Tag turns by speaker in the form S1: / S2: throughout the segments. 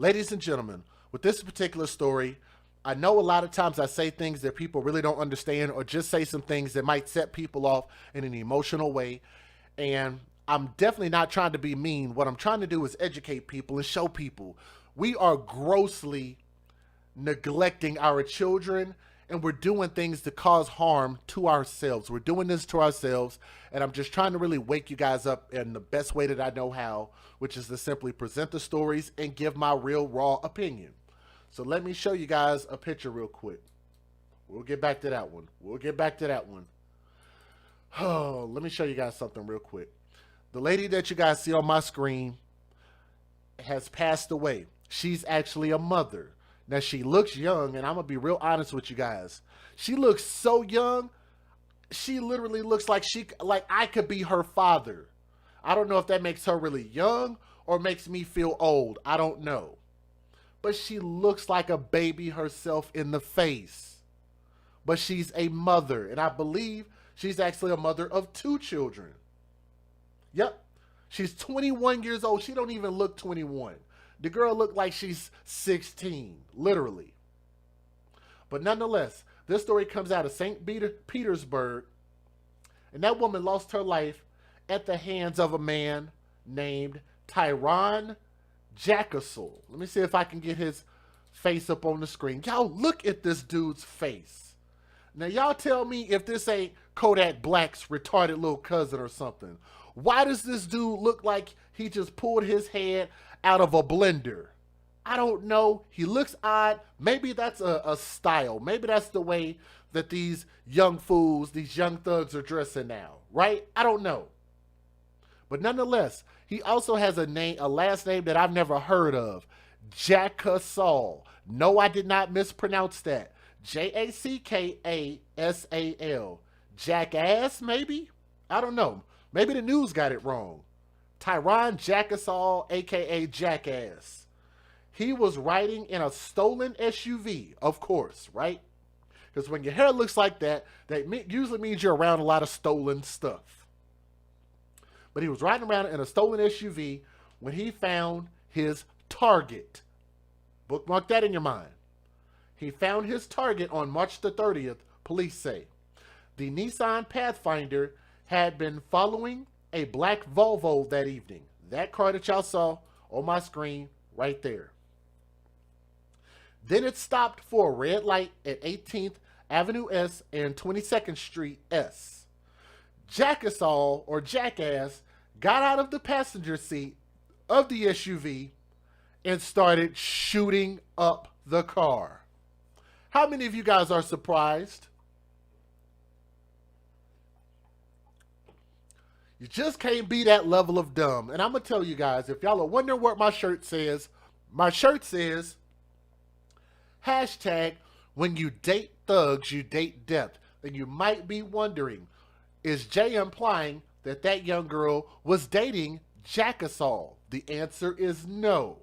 S1: Ladies and gentlemen, with this particular story, I know a lot of times I say things that people really don't understand or just say some things that might set people off in an emotional way. And I'm definitely not trying to be mean. What I'm trying to do is educate people and show people we are grossly neglecting our children and we're doing things to cause harm to ourselves. We're doing this to ourselves, and I'm just trying to really wake you guys up in the best way that I know how, which is to simply present the stories and give my real raw opinion. So let me show you guys a picture real quick. We'll get back to that one. Oh, let me show you guys something real quick. The lady that you guys see on my screen has passed away. She's actually a mother. Now, she looks young, and I'm going to be real honest with you guys. She looks so young. She literally looks like I could be her father. I don't know if that makes her really young or makes me feel old. I don't know. But she looks like a baby herself in the face. But she's a mother, and I believe she's actually a mother of 2 children. Yep. She's 21 years old. She don't even look 21. The girl looked like she's 16, literally. But nonetheless, this story comes out of St. Petersburg, and that woman lost her life at the hands of a man named Tyron Jackasol. Let me see if I can get his face up on the screen. Y'all look at this dude's face. Now, y'all tell me if this ain't Kodak Black's retarded little cousin or something. Why does this dude look like he just pulled his head out of a blender? I don't know. He looks odd. Maybe that's a style. Maybe that's the way that these young fools, these young thugs are dressing now, right? I don't know. But nonetheless, he also has a last name that I've never heard of. Jackasol. No, I did not mispronounce that. Jackasal. Jackass, maybe? I don't know. Maybe the news got it wrong. Tyron Jackasol, a.k.a. Jackass. He was riding in a stolen SUV, of course, right? Because when your hair looks like that, usually means you're around a lot of stolen stuff. But he was riding around in a stolen SUV when he found his target. Bookmark that in your mind. He found his target on March the 30th, police say. The Nissan Pathfinder had been following a black Volvo that evening. That car that y'all saw on my screen right there. Then it stopped for a red light at 18th Avenue S and 22nd Street S. Jackasol, or Jackass, got out of the passenger seat of the SUV and started shooting up the car. How many of you guys are surprised? You just can't be that level of dumb. And I'm going to tell you guys, if y'all are wondering what my shirt says hashtag when you date thugs, you date death. And you might be wondering, is Jay implying that that young girl was dating Jackasol? The answer is no.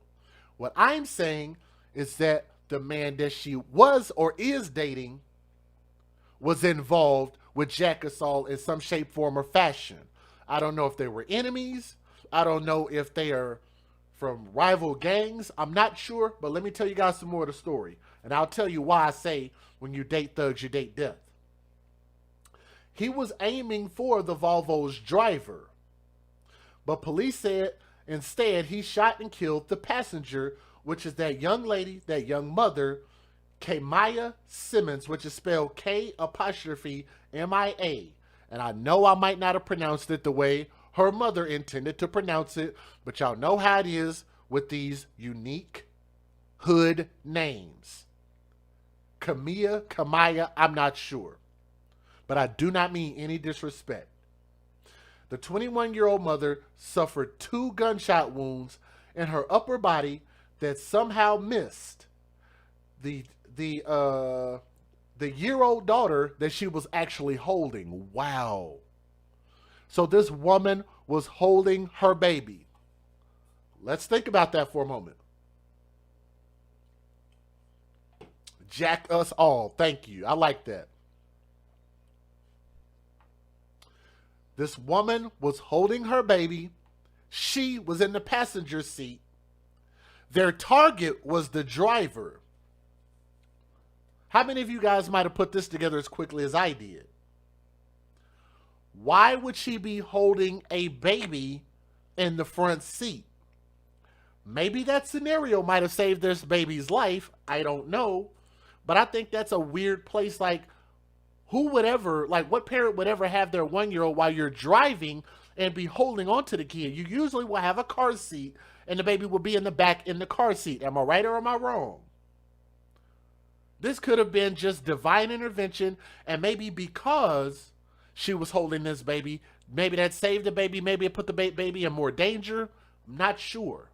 S1: What I'm saying is that the man that she was or is dating was involved with Jackasol in some shape, form, or fashion. I don't know if they were enemies. I don't know if they are from rival gangs. I'm not sure, but let me tell you guys some more of the story. And I'll tell you why I say when you date thugs, you date death. He was aiming for the Volvo's driver, but police said instead he shot and killed the passenger, which is that young lady, that young mother, Kamaya Simmons, which is spelled K''MIA. And I know I might not have pronounced it the way her mother intended to pronounce it, but y'all know how it is with these unique hood names. Kamaya, I'm not sure. But I do not mean any disrespect. The 21-year-old mother suffered 2 gunshot wounds in her upper body that somehow missed the year-old daughter that she was actually holding. Wow. So this woman was holding her baby. Let's think about that for a moment. Jack us all. Thank you. I like that. This woman was holding her baby. She was in the passenger seat. Their target was the driver. How many of you guys might have put this together as quickly as I did? Why would she be holding a baby in the front seat? Maybe that scenario might have saved this baby's life. I don't know. But I think that's a weird place. Like, who would ever, like, what parent would ever have their 1-year-old while you're driving and be holding on to the kid? You usually will have a car seat and the baby will be in the back in the car seat. Am I right or am I wrong? This could have been just divine intervention, and maybe because she was holding this baby, maybe that saved the baby, maybe it put the baby in more danger. I'm not sure.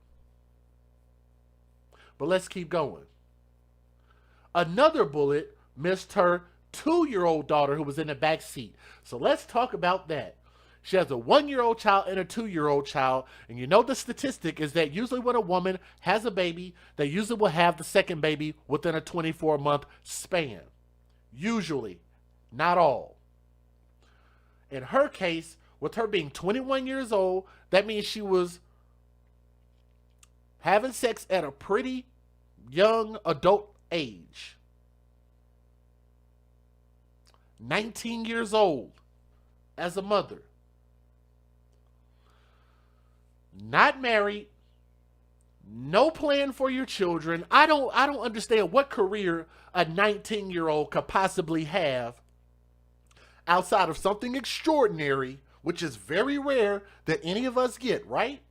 S1: But let's keep going. Another bullet missed her 2-year-old daughter who was in the back seat. So let's talk about that. She has a 1-year-old child and a 2-year-old child. And you know the statistic is that usually when a woman has a baby, they usually will have the second baby within a 24-month span. Usually, not all. In her case, with her being 21 years old, that means she was having sex at a pretty young adult age. 19 years old as a mother. Not married. No plan for your children. I don't understand what career a 19-year-old could possibly have outside of something extraordinary, which is very rare that any of us get, right?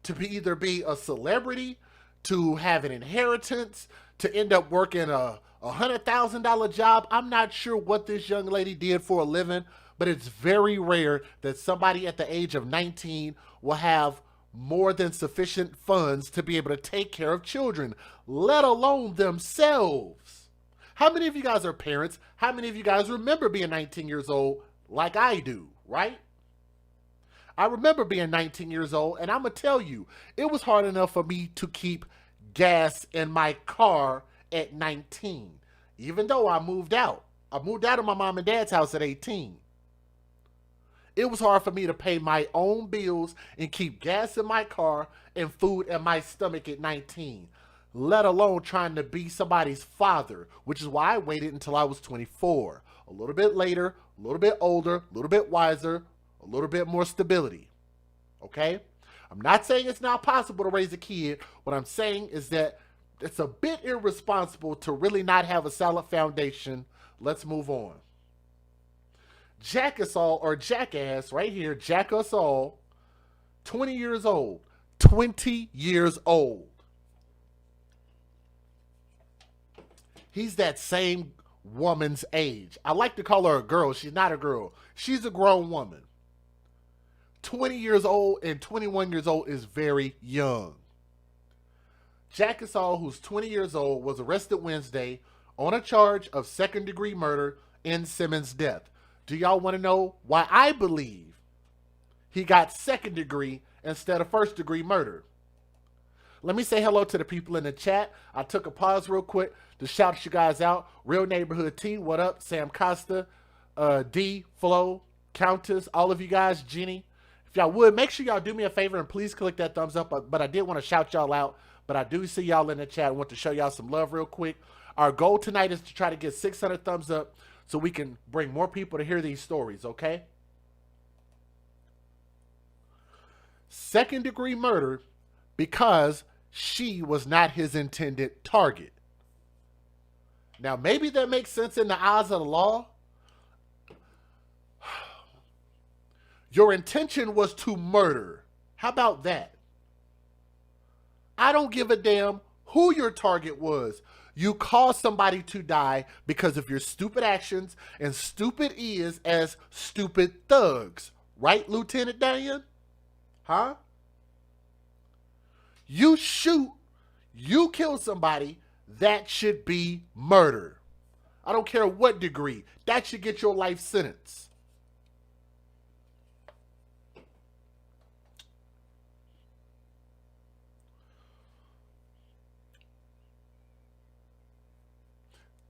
S1: To either be a celebrity, to have an inheritance, to end up working a $100,000 job. I'm not sure what this young lady did for a living, but it's very rare that somebody at the age of 19 will have more than sufficient funds to be able to take care of children, let alone themselves. How many of you guys are parents? How many of you guys remember being 19 years old like I do, right? I remember being 19 years old, and I'm going to tell you, it was hard enough for me to keep gas in my car at 19, even though I moved out. I moved out of my mom and dad's house at 18. It was hard for me to pay my own bills and keep gas in my car and food in my stomach at 19, let alone trying to be somebody's father, which is why I waited until I was 24. A little bit later, a little bit older, a little bit wiser, a little bit more stability. Okay? I'm not saying it's not possible to raise a kid. What I'm saying is that it's a bit irresponsible to really not have a solid foundation. Let's move on. Jack us all, or jackass right here, Jack us all, 20 years old. 20 years old. He's that same woman's age. I like to call her a girl. She's not a girl. She's a grown woman. 20 years old and 21 years old is very young. Jack Gasol, who's 20 years old, was arrested Wednesday on a charge of second-degree murder in Simmons' death. Do y'all want to know why I believe he got second-degree instead of first-degree murder? Let me say hello to the people in the chat. I took a pause real quick to shout you guys out. Real Neighborhood T, what up? Sam Costa, D, Flo, Countess, all of you guys, Jenny. If y'all would, make sure y'all do me a favor and please click that thumbs up. But I did want to shout y'all out. But I do see y'all in the chat. I want to show y'all some love real quick. Our goal tonight is to try to get 600 thumbs up so we can bring more people to hear these stories, okay? Second-degree murder because she was not his intended target. Now, maybe that makes sense in the eyes of the law. Your intention was to murder. How about that? I don't give a damn who your target was. You caused somebody to die because of your stupid actions, and stupid is as stupid thugs. Right, Lieutenant Dan? Huh? You shoot, you kill somebody, that should be murder. I don't care what degree. That should get your life sentence.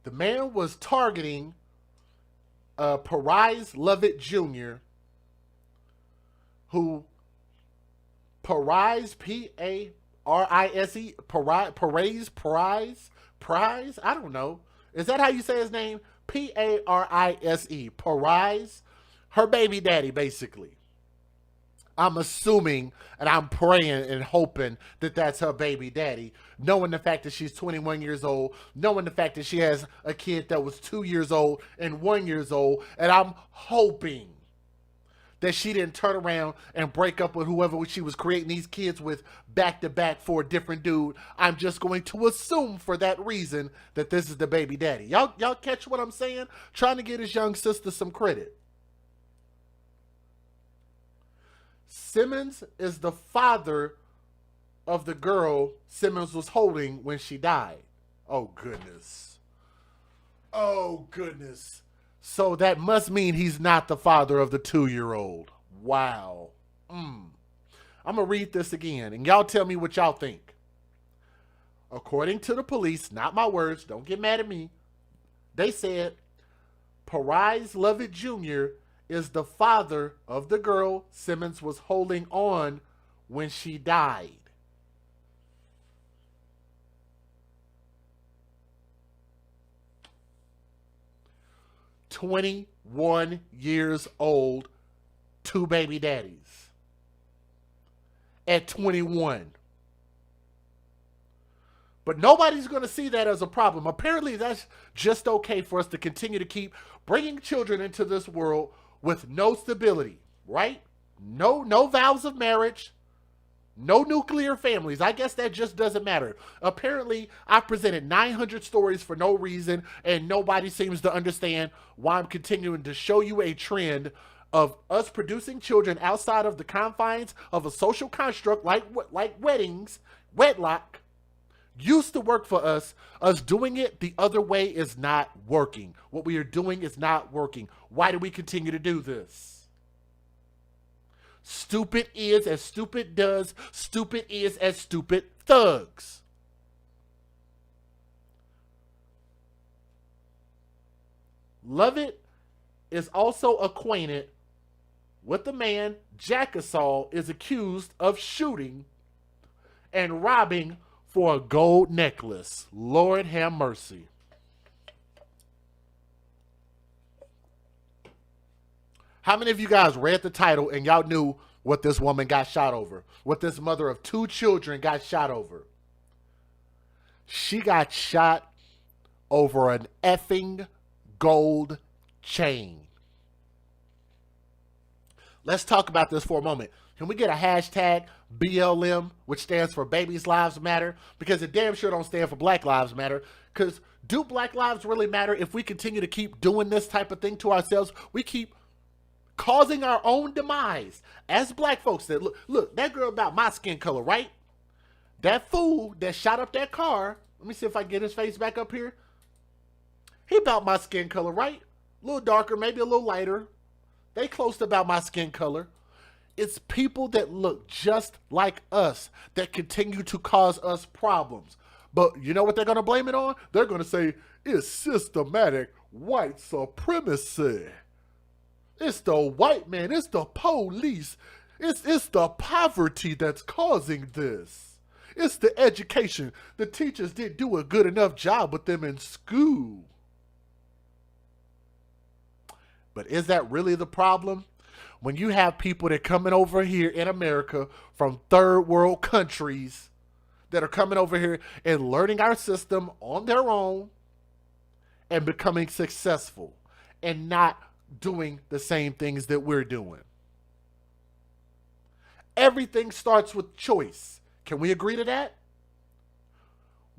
S1: The man was targeting Parise Lovett Jr., who Parise, P-A, Rise, Prize? I don't know. Is that how you say his name? Parise, Parise. Her baby daddy, basically. I'm assuming and I'm praying and hoping that that's her baby daddy, knowing the fact that she's 21 years old, knowing the fact that she has a kid that was 2 years old and 1 year old, and I'm hoping that she didn't turn around and break up with whoever she was creating these kids with back to back for a different dude. I'm just going to assume for that reason that this is the baby daddy. Y'all catch what I'm saying? Trying to get his young sister some credit. Simmons is the father of the girl Simmons was holding when she died. Oh, goodness. Oh, goodness. So that must mean he's not the father of the 2-year-old. Wow. I'm going to read this again, and y'all tell me what y'all think. According to the police, not my words, don't get mad at me, they said Parise Lovett Jr. is the father of the girl Simmons was holding on when she died. "21 years old, 2 baby daddies. At 21. But nobody's going to see that as a problem. Apparently, that's just okay for us to continue to keep bringing children into this world with no stability, right? No vows of marriage, no nuclear families. I guess that just doesn't matter. Apparently, I presented 900 stories for no reason, and nobody seems to understand why I'm continuing to show you a trend of us producing children outside of the confines of a social construct like weddings, wedlock. Used to work for us. Us doing it the other way is not working. What we are doing is not working. Why do we continue to do this? Stupid is as stupid does. Stupid is as stupid thugs. Lovett is also acquainted with the man Jackasol is accused of shooting and robbing for a gold necklace. Lord have mercy. How many of you guys read the title and y'all knew what this woman got shot over? What this mother of 2 children got shot over? She got shot over an effing gold chain. Let's talk about this for a moment. Can we get a hashtag BLM, which stands for Babies Lives Matter? Because it damn sure don't stand for Black Lives Matter. Because do Black lives really matter if we continue to keep doing this type of thing to ourselves? We keep causing our own demise. As black folks said, look, that girl about my skin color, right? That fool that shot up that car, let me see if I can get his face back up here. He about my skin color, right? A little darker, maybe a little lighter. They close to about my skin color. It's people that look just like us that continue to cause us problems. But you know what they're going to blame it on? They're going to say, it's systematic white supremacy. It's the white man. It's the police. It's the poverty that's causing this. It's the education. The teachers didn't do a good enough job with them in school. But is that really the problem? When you have people that are coming over here in America from third world countries that are coming over here and learning our system on their own and becoming successful and not doing the same things that we're doing. Everything starts with choice. Can we agree to that?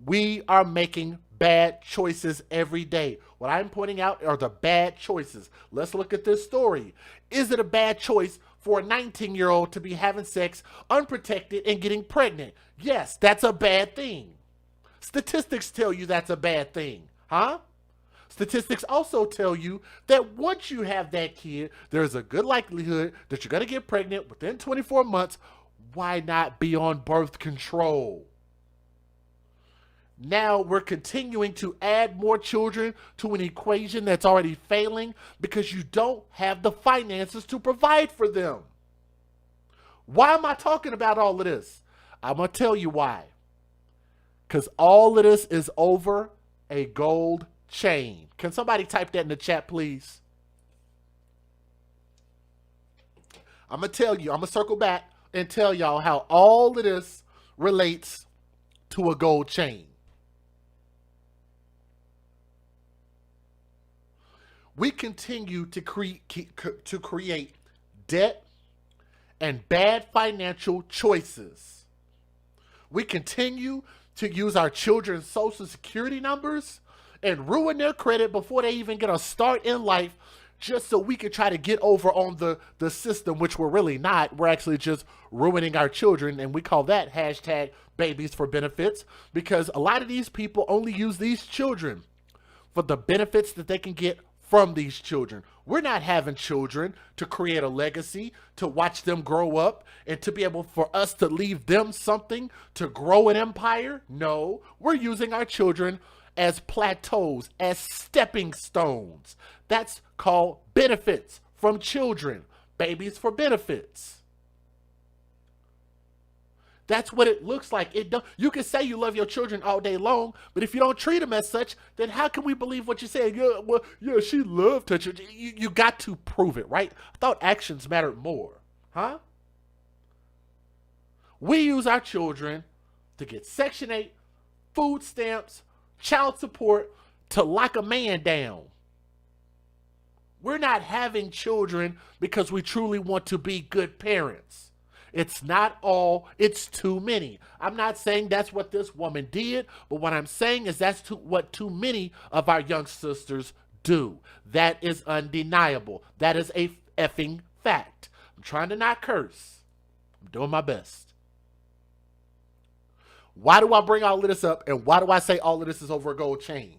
S1: We are making bad choices every day. What I'm pointing out are the bad choices. Let's look at this story. Is it a bad choice for a 19-year-old to be having sex unprotected and getting pregnant? Yes, that's a bad thing. Statistics tell you that's a bad thing, huh? Statistics also tell you that once you have that kid, there's a good likelihood that you're going to get pregnant within 24 months. Why not be on birth control? Now we're continuing to add more children to an equation that's already failing because you don't have the finances to provide for them. Why am I talking about all of this? I'm going to tell you why. Because all of this is over a gold chain. Can somebody type that in the chat, please? I'm going to tell you, I'm going to circle back and tell y'all how all of this relates to a gold chain. We continue to create debt and bad financial choices. We continue to use our children's social security numbers and ruin their credit before they even get a start in life, just so we can try to get over on the system, which we're really not. We're actually just ruining our children, and we call that hashtag babies for benefits, because a lot of these people only use these children for the benefits that they can get from these children. We're not having children to create a legacy, to watch them grow up, and to be able for us to leave them something to grow an empire. No, we're using our children as plateaus, as stepping stones. That's called benefits from children, babies for benefits. That's what it looks like. You can say you love your children all day long, but if you don't treat them as such, then how can we believe what you say? Yeah, she loved her children. You got to prove it, right? I thought actions mattered more, huh? We use our children to get Section 8, food stamps, child support, to lock a man down. We're not having children because we truly want to be good parents. It's not all, it's too many. I'm not saying that's what this woman did, but what I'm saying is that's what too many of our young sisters do. That is undeniable. That is a effing fact. I'm trying to not curse. I'm doing my best. Why do I bring all of this up, and why do I say all of this is over a gold chain?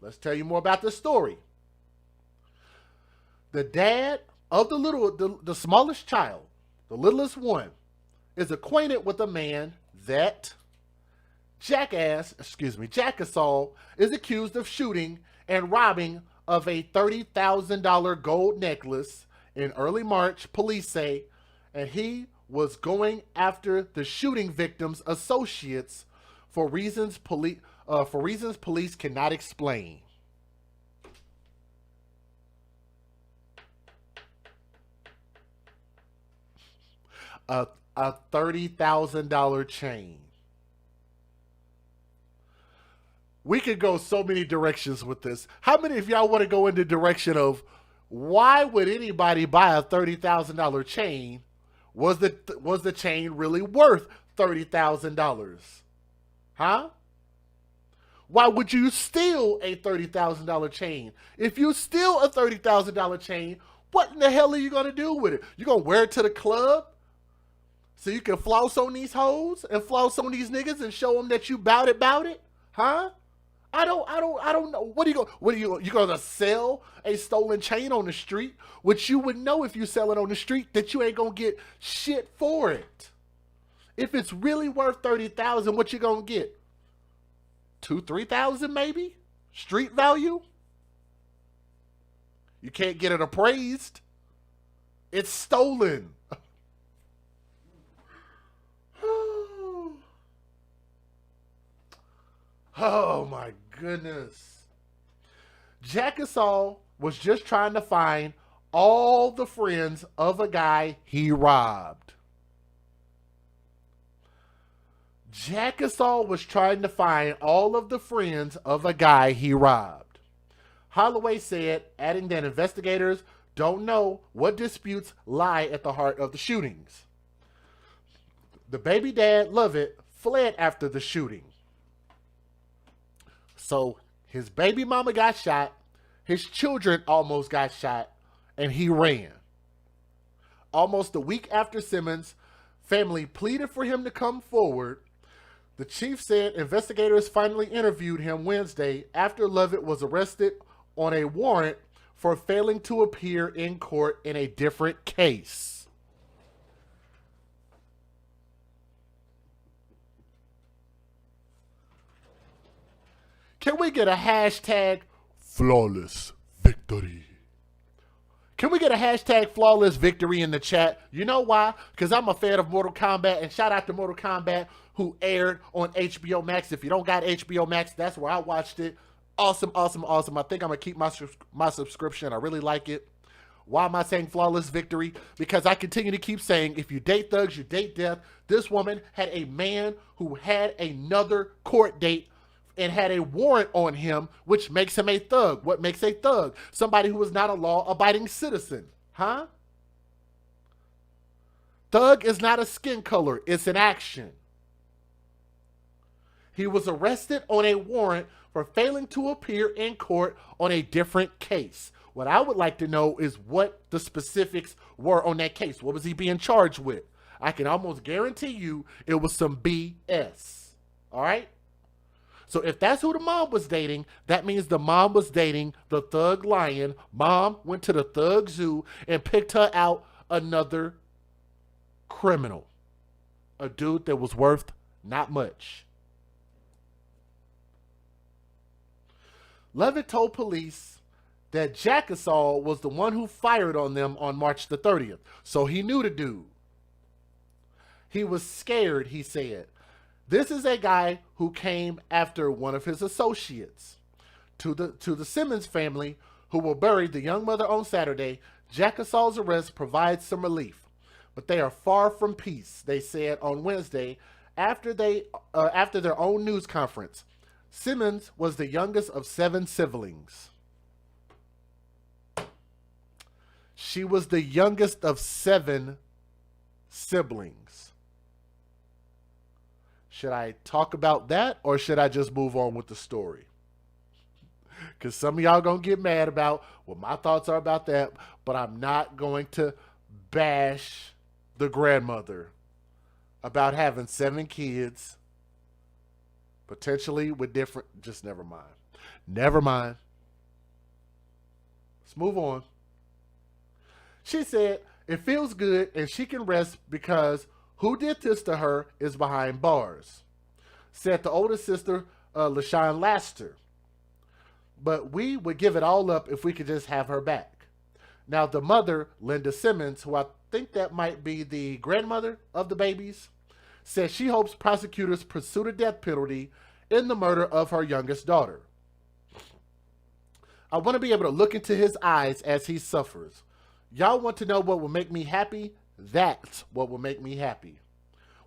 S1: Let's tell you more about this story. The dad of the smallest child, the littlest one, is acquainted with a man that Jackasol is accused of shooting and robbing of a $30,000 gold necklace in early March, police say, and he was going after the shooting victim's associates for reasons police cannot explain. A $30,000 chain. We could go so many directions with this. How many of y'all want to go in the direction of why would anybody buy a $30,000 chain? Was the chain really worth $30,000? Huh? Why would you steal a $30,000 chain? If you steal a $30,000 chain, what in the hell are you going to do with it? You going to wear it to the club so you can floss on these hoes and floss on these niggas and show them that you bout it? Huh? I don't know. You going to sell a stolen chain on the street, which you would know if you sell it on the street that you ain't going to get shit for it. If it's really worth $30,000, what you going to get? $2,000-$3,000 maybe? Street value? You can't get it appraised. It's stolen. Oh my goodness. Jackasol was just trying to find all the friends of a guy he robbed. Jackasol was trying to find all of the friends of a guy he robbed. Holloway said, adding that investigators don't know what disputes lie at the heart of the shootings. The baby dad, Lovett, fled after the shooting. So his baby mama got shot, his children almost got shot, and he ran. Almost a week after Simmons' family pleaded for him to come forward, the chief said investigators finally interviewed him Wednesday after Lovett was arrested on a warrant for failing to appear in court in a different case. Can we get a hashtag flawless victory? Can we get a hashtag flawless victory in the chat? You know why? Because I'm a fan of Mortal Kombat, and shout out to Mortal Kombat, who aired on HBO Max. If you don't got HBO Max, that's where I watched it. Awesome, awesome, awesome. I think I'm going to keep my subscription. I really like it. Why am I saying flawless victory? Because I continue to keep saying, if you date thugs, you date death. This woman had a man who had another court date and had a warrant on him, which makes him a thug. What makes a thug? Somebody who is not a law-abiding citizen. Huh? Thug is not a skin color. It's an action. He was arrested on a warrant for failing to appear in court on a different case. What I would like to know is what the specifics were on that case. What was he being charged with? I can almost guarantee you it was some BS. All right? So if that's who the mom was dating, that means the mom was dating the thug lion. Mom went to the thug zoo and picked her out another criminal. A dude that was worth not much. Levitt told police that Jackasol was the one who fired on them on March the 30th. So he knew the dude. He was scared, he said. This is a guy who came after one of his associates. To the Simmons family, who will bury the young mother on Saturday, Jackasol's arrest provides some relief. But they are far from peace, they said on Wednesday after their own news conference. Simmons was the youngest of 7 siblings. She was the youngest of 7 siblings. Should I talk about that, or should I just move on with the story? Because some of y'all going to get mad about what my thoughts are about that, but I'm not going to bash the grandmother about having 7 kids, potentially with different, just never mind. Never mind. Let's move on. She said it feels good and she can rest because who did this to her is behind bars, said the older sister, LaShawn Laster. But we would give it all up if we could just have her back. Now, the mother, Linda Simmons, who I think that might be the grandmother of the babies, says she hopes prosecutors pursue the death penalty in the murder of her youngest daughter. I want to be able to look into his eyes as he suffers. Y'all want to know what will make me happy? That's what will make me happy.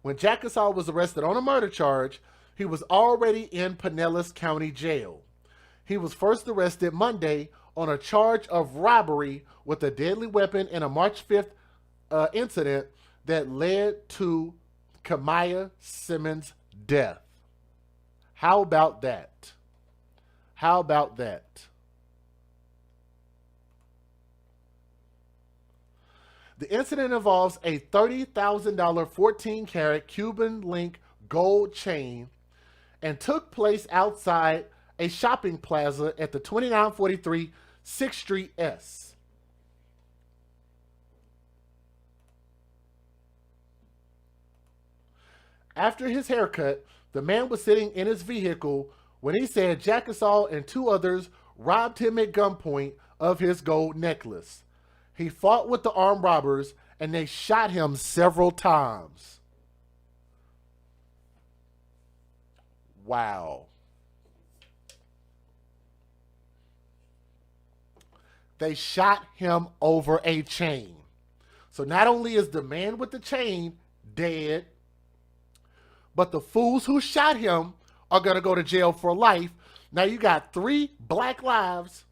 S1: When Jackasol was arrested on a murder charge, he was already in Pinellas County Jail. He was first arrested Monday on a charge of robbery with a deadly weapon in a March 5th incident that led to Kamaya Simmons' death. How about that? How about that? The incident involves a $30,000 14-karat Cuban link gold chain and took place outside a shopping plaza at the 2943 6th Street S. After his haircut, the man was sitting in his vehicle when he said Jackasol and 2 others robbed him at gunpoint of his gold necklace. He fought with the armed robbers and they shot him several times. Wow. They shot him over a chain. So not only is the man with the chain dead, but the fools who shot him are going to go to jail for life. Now you got 3 black lives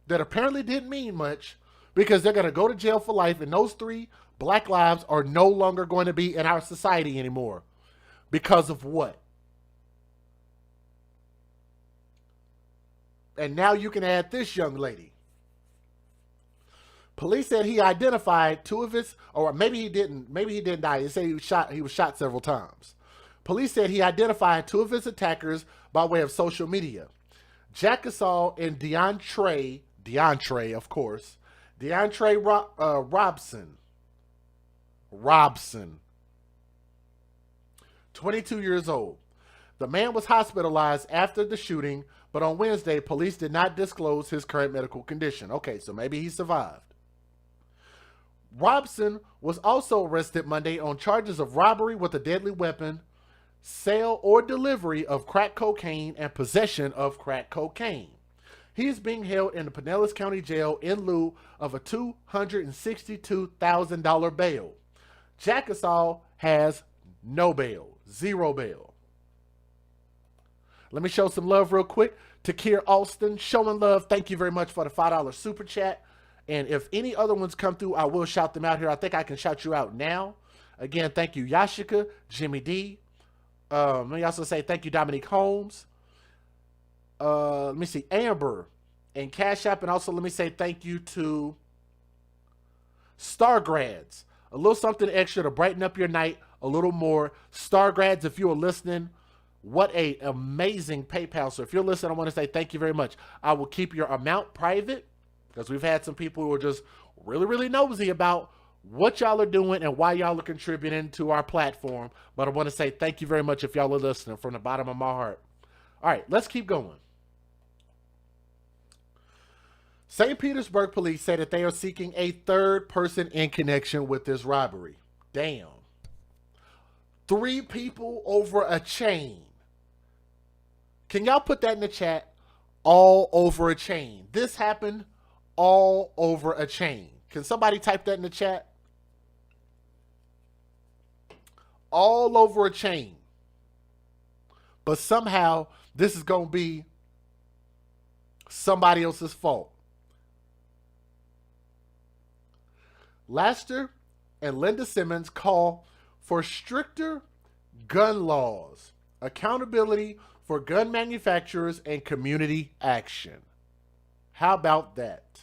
S1: that apparently didn't mean much, because they're going to go to jail for life, and those 3 black lives are no longer going to be in our society anymore. Because of what? And now you can add this young lady. Police said he identified 2 of his, or maybe he didn't die. They say he was shot several times. Police said he identified 2 of his attackers by way of social media. Jackasol and DeAndre, of course, DeAndre Robson, 22 years old. The man was hospitalized after the shooting, but on Wednesday, police did not disclose his current medical condition. Okay, so maybe he survived. Robson was also arrested Monday on charges of robbery with a deadly weapon, sale or delivery of crack cocaine, and possession of crack cocaine. He is being held in the Pinellas County Jail in lieu of a $262,000 bail. Jackasol has no bail, zero bail. Let me show some love real quick to Kier Alston. Showing love. Thank you very much for the $5 super chat. And if any other ones come through, I will shout them out here. I think I can shout you out now. Again, thank you, Yashika, Jimmy D. Let me also say thank you, Dominique Holmes. Let me see, Amber and Cash App. And also let me say thank you to Stargrads. A little something extra to brighten up your night a little more. Stargrads, if you are listening, what a amazing PayPal. So if you're listening, I want to say thank you very much. I will keep your amount private because we've had some people who are just really, really nosy about what y'all are doing and why y'all are contributing to our platform. But I want to say thank you very much if y'all are listening from the bottom of my heart. All right, let's keep going. St. Petersburg police say that they are seeking a third person in connection with this robbery. Damn. 3 people over a chain. Can y'all put that in the chat? All over a chain. This happened all over a chain. Can somebody type that in the chat? All over a chain. But somehow this is going to be somebody else's fault. Laster and Linda Simmons call for stricter gun laws, accountability for gun manufacturers, and community action. How about that?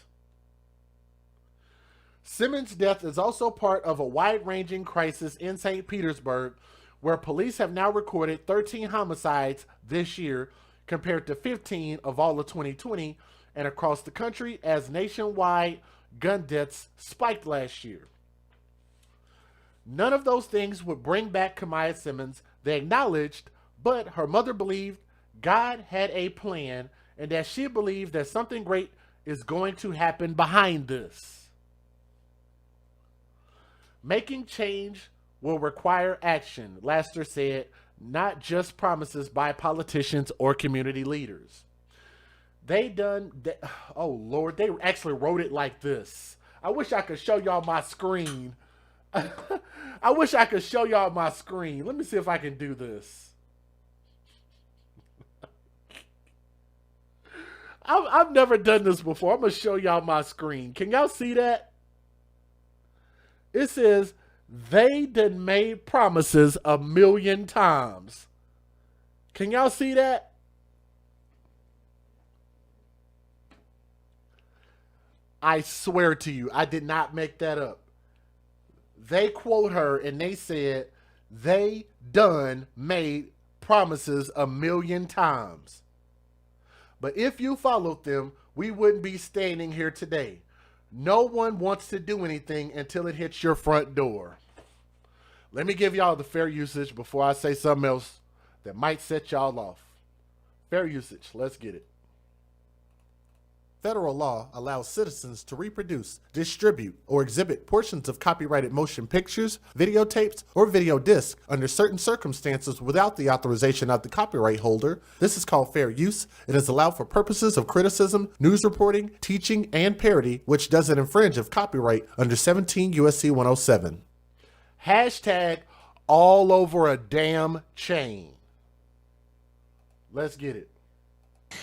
S1: Simmons' death is also part of a wide-ranging crisis in St. Petersburg, where police have now recorded 13 homicides this year compared to 15 of all of 2020, and across the country as nationwide gun deaths spiked last year. None of those things would bring back Kamaya Simmons, they acknowledged, but her mother believed God had a plan and that she believed that something great is going to happen behind this. Making change will require action, Laster said, not just promises by politicians or community leaders. Oh Lord, they actually wrote it like this. I wish I could show y'all my screen. I wish I could show y'all my screen. Let me see if I can do this. I've never done this before. I'm going to show y'all my screen. Can y'all see that? It says, they done made promises 1,000,000 times. Can y'all see that? I swear to you, I did not make that up. They quote her and they said, they done made promises 1,000,000 times. But if you followed them, we wouldn't be standing here today. No one wants to do anything until it hits your front door. Let me give y'all the fair usage before I say something else that might set y'all off. Fair usage, let's get it. Federal law allows citizens to reproduce, distribute, or exhibit portions of copyrighted motion pictures, videotapes, or video discs under certain circumstances without the authorization of the copyright holder. This is called fair use. It is allowed for purposes of criticism, news reporting, teaching, and parody, which doesn't infringe of copyright under 17 U.S.C. 107. Hashtag all over a damn chain. Let's get it.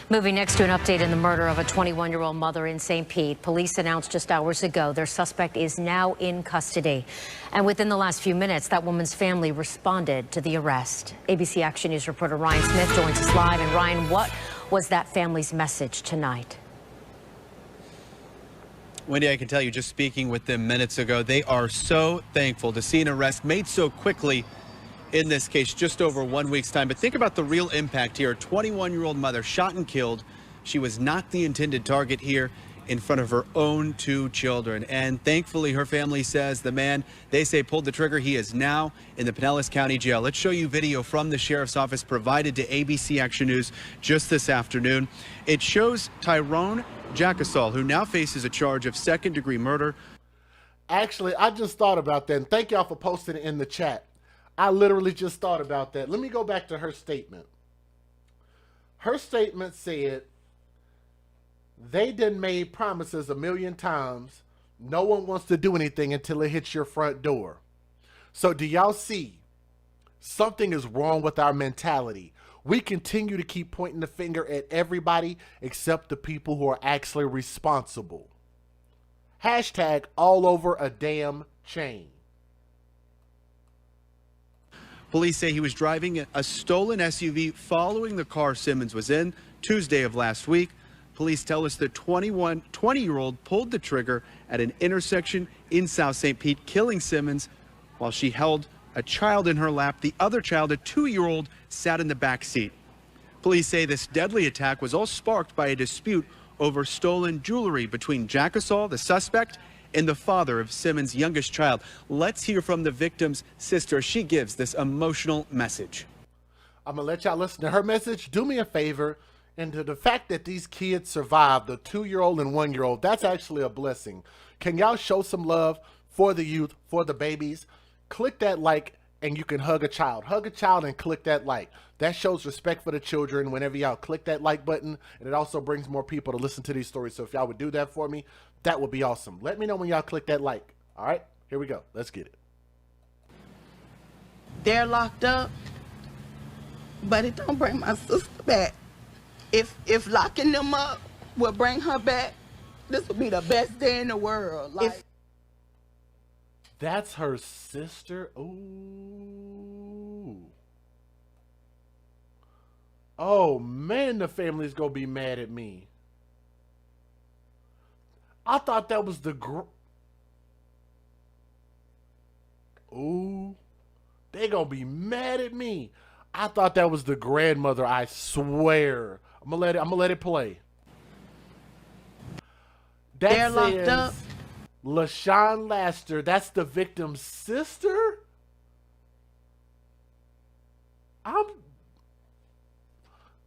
S2: Moving next to an update in the murder of a 21-year-old mother in St. Pete. Police announced just hours ago their suspect is now in custody. And within the last few minutes, that woman's family responded to the arrest. ABC Action News reporter Ryan Smith joins us live. And Ryan, what was that family's message tonight?
S3: Wendy, I can tell you, just speaking with them minutes ago, they are so thankful to see an arrest made so quickly in this case, just over 1 week's time. But think about the real impact here. A 21-year-old mother shot and killed. She was not the intended target here in front of her own 2 children. And thankfully, her family says the man, they say, pulled the trigger. He is now in the Pinellas County Jail. Let's show you video from the sheriff's office provided to ABC Action News just this afternoon. It shows Tyrone Jackasol, who now faces a charge of second-degree murder.
S1: Actually, I just thought about that, and thank y'all for posting it in the chat. I literally just thought about that. Let me go back to her statement. Her statement said, they done made promises a million times. No one wants to do anything until it hits your front door. So do y'all see? Something is wrong with our mentality. We continue to keep pointing the finger at everybody except the people who are actually responsible. Hashtag all over a damn chain.
S3: Police say he was driving a stolen SUV following the car Simmons was in Tuesday of last week. Police tell us the 20-year-old pulled the trigger at an intersection in South St. Pete, killing Simmons while she held a child in her lap. The other child, a 2-year-old, sat in the back seat. Police say this deadly attack was all sparked by a dispute over stolen jewelry between Jack Assault, the suspect, and the father of Simmons' youngest child. Let's hear from the victim's sister. She gives this emotional message.
S1: I'm going to let y'all listen to her message. Do me a favor. And to the fact that these kids survived, the 2-year-old and 1-year-old, that's actually a blessing. Can y'all show some love for the youth, for the babies? Click that like and you can hug a child. Hug a child and click that like. That shows respect for the children whenever y'all click that like button. And it also brings more people to listen to these stories. So if y'all would do that for me, that would be awesome. Let me know when y'all click that like. All right, here we go. Let's get it.
S4: They're locked up, but it don't bring my sister back. If locking them up will bring her back, this would be the best day in the world. Like,
S1: that's her sister. Ooh. Oh man, the family's gonna be mad at me. I thought that was the Ooh. They gonna be mad at me. I thought that was the grandmother, I swear. I'm gonna let it play. That
S4: they're locked up.
S1: LaShawn Laster, that's the victim's sister?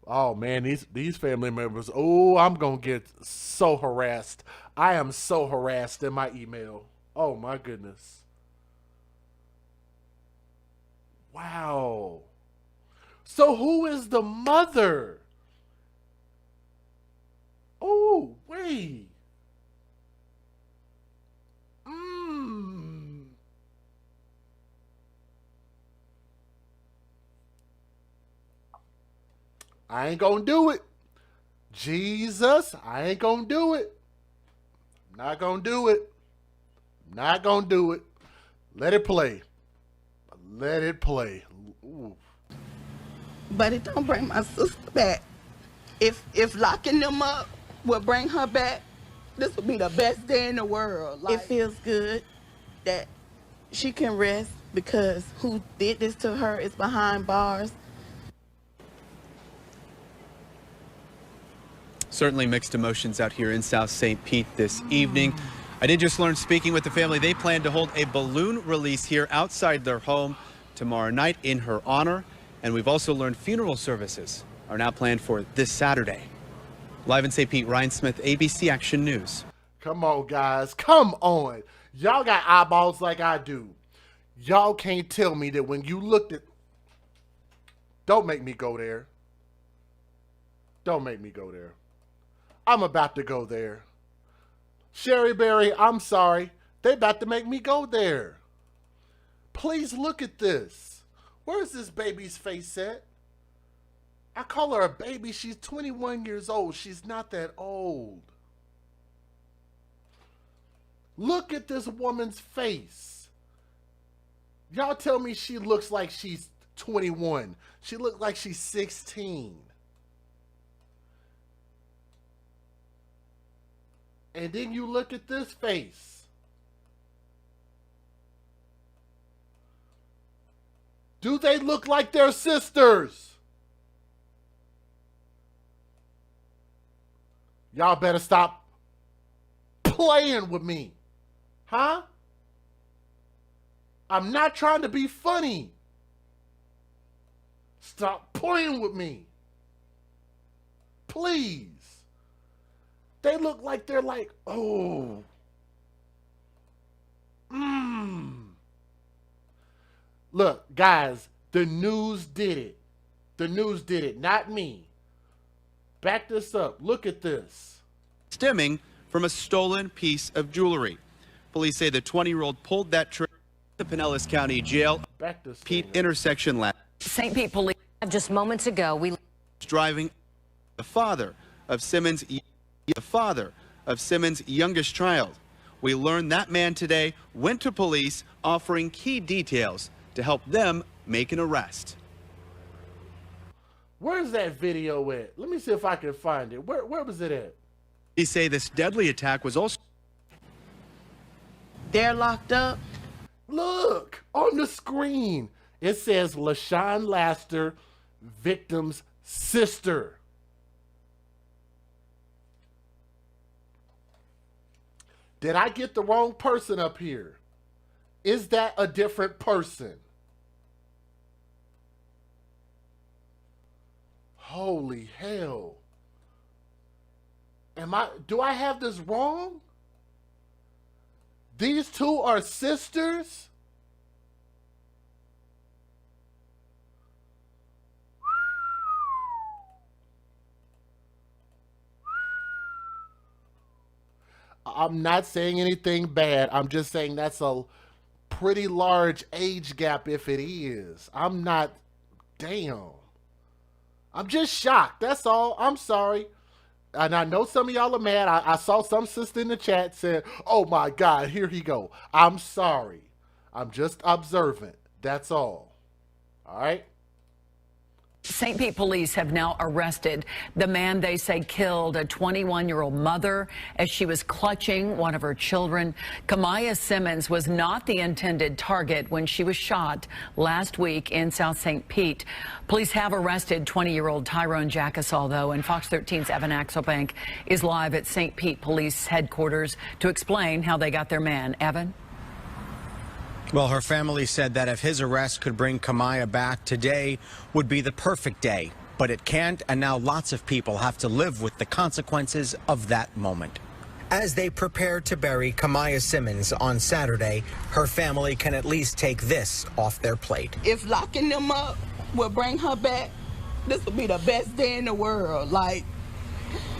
S1: Oh man, these family members. Oh, I'm gonna get so harassed. I am so harassed in my email. Oh my goodness. Wow. So who is the mother? Oh, wait. I ain't gonna do it. Jesus, I ain't gonna do it. I'm not gonna do it. I'm not gonna do it. Let it play. Let it play. Ooh.
S4: But it don't bring my sister back. If locking them up will bring her back, this would be the best day in the world. Like, it feels good that she can rest because who did this to her is behind bars.
S3: Certainly mixed emotions out here in South St. Pete this evening. I did just learn, speaking with the family, they plan to hold a balloon release here outside their home tomorrow night in her honor. And we've also learned funeral services are now planned for this Saturday. Live in St. Pete, Ryan Smith, ABC Action News.
S1: Come on, guys. Come on. Y'all got eyeballs like I do. Y'all can't tell me that when you looked at... Don't make me go there. Don't make me go there. I'm about to go there. Sherry Berry, I'm sorry. They about to make me go there. Please look at this. Where's this baby's face at? I call her a baby. She's 21 years old. She's not that old. Look at this woman's face. Y'all tell me she looks like she's 21. She looks like she's 16. And then you look at this face. Do they look like their sisters? Y'all better stop playing with me. Huh? I'm not trying to be funny. Stop playing with me. Please. They look like they're like, oh. Look, guys, the news did it. The news did it, not me. Back this up. Look at this.
S3: Stemming from a stolen piece of jewelry. Police say the 20-year-old pulled that trigger at the Pinellas County Jail
S1: Back this
S3: Pete
S1: thing up.
S3: intersection last.
S2: St. Pete police just moments ago.
S3: Driving the father of Simmons' youngest child. We learned that man today went to police offering key details to help them make an arrest.
S1: Where's that video at? Let me see if I can find it. Where was it at?
S3: They say this deadly attack was also...
S4: They're locked up.
S1: Look, on the screen. It says LaShawn Laster, victim's sister. Did I get the wrong person up here? Is that a different person? Holy hell. Do I have this wrong? These two are sisters? I'm not saying anything bad. I'm just saying that's a pretty large age gap if it is. I'm not, damn. I'm just shocked. That's all. I'm sorry. And I know some of y'all are mad. I saw some sister in the chat said, oh my God, here he go. I'm sorry. I'm just observant. That's all. All right?
S5: St. Pete police have now arrested the man they say killed a 21-year-old mother as she was clutching one of her children. Kamaya Simmons was not the intended target when she was shot last week in South St. Pete. Police have arrested 20-year-old Tyrone Jackasol, though, and Fox 13's Evan Axelbank is live at St. Pete Police headquarters to explain how they got their man. Evan?
S6: Well, her family said that if his arrest could bring Kamaya back, today would be the perfect day. But it can't, and now lots of people have to live with the consequences of that moment. As they prepare to bury Kamaya Simmons on Saturday, her family can at least take this off their plate.
S4: If locking them up will bring her back, this will be the best day in the world.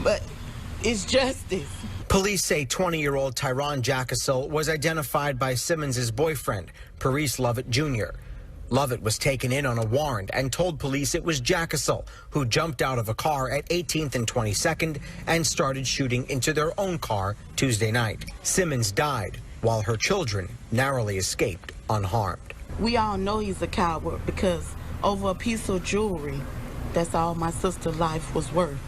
S4: But it's justice.
S6: Police say 20-year-old Tyrone Jackasol was identified by Simmons' boyfriend, Paris Lovett Jr. Lovett was taken in on a warrant and told police it was Jackasol who jumped out of a car at 18th and 22nd and started shooting into their own car Tuesday night. Simmons died while her children narrowly escaped unharmed.
S4: We all know he's a coward because over a piece of jewelry, that's all my sister's life was worth.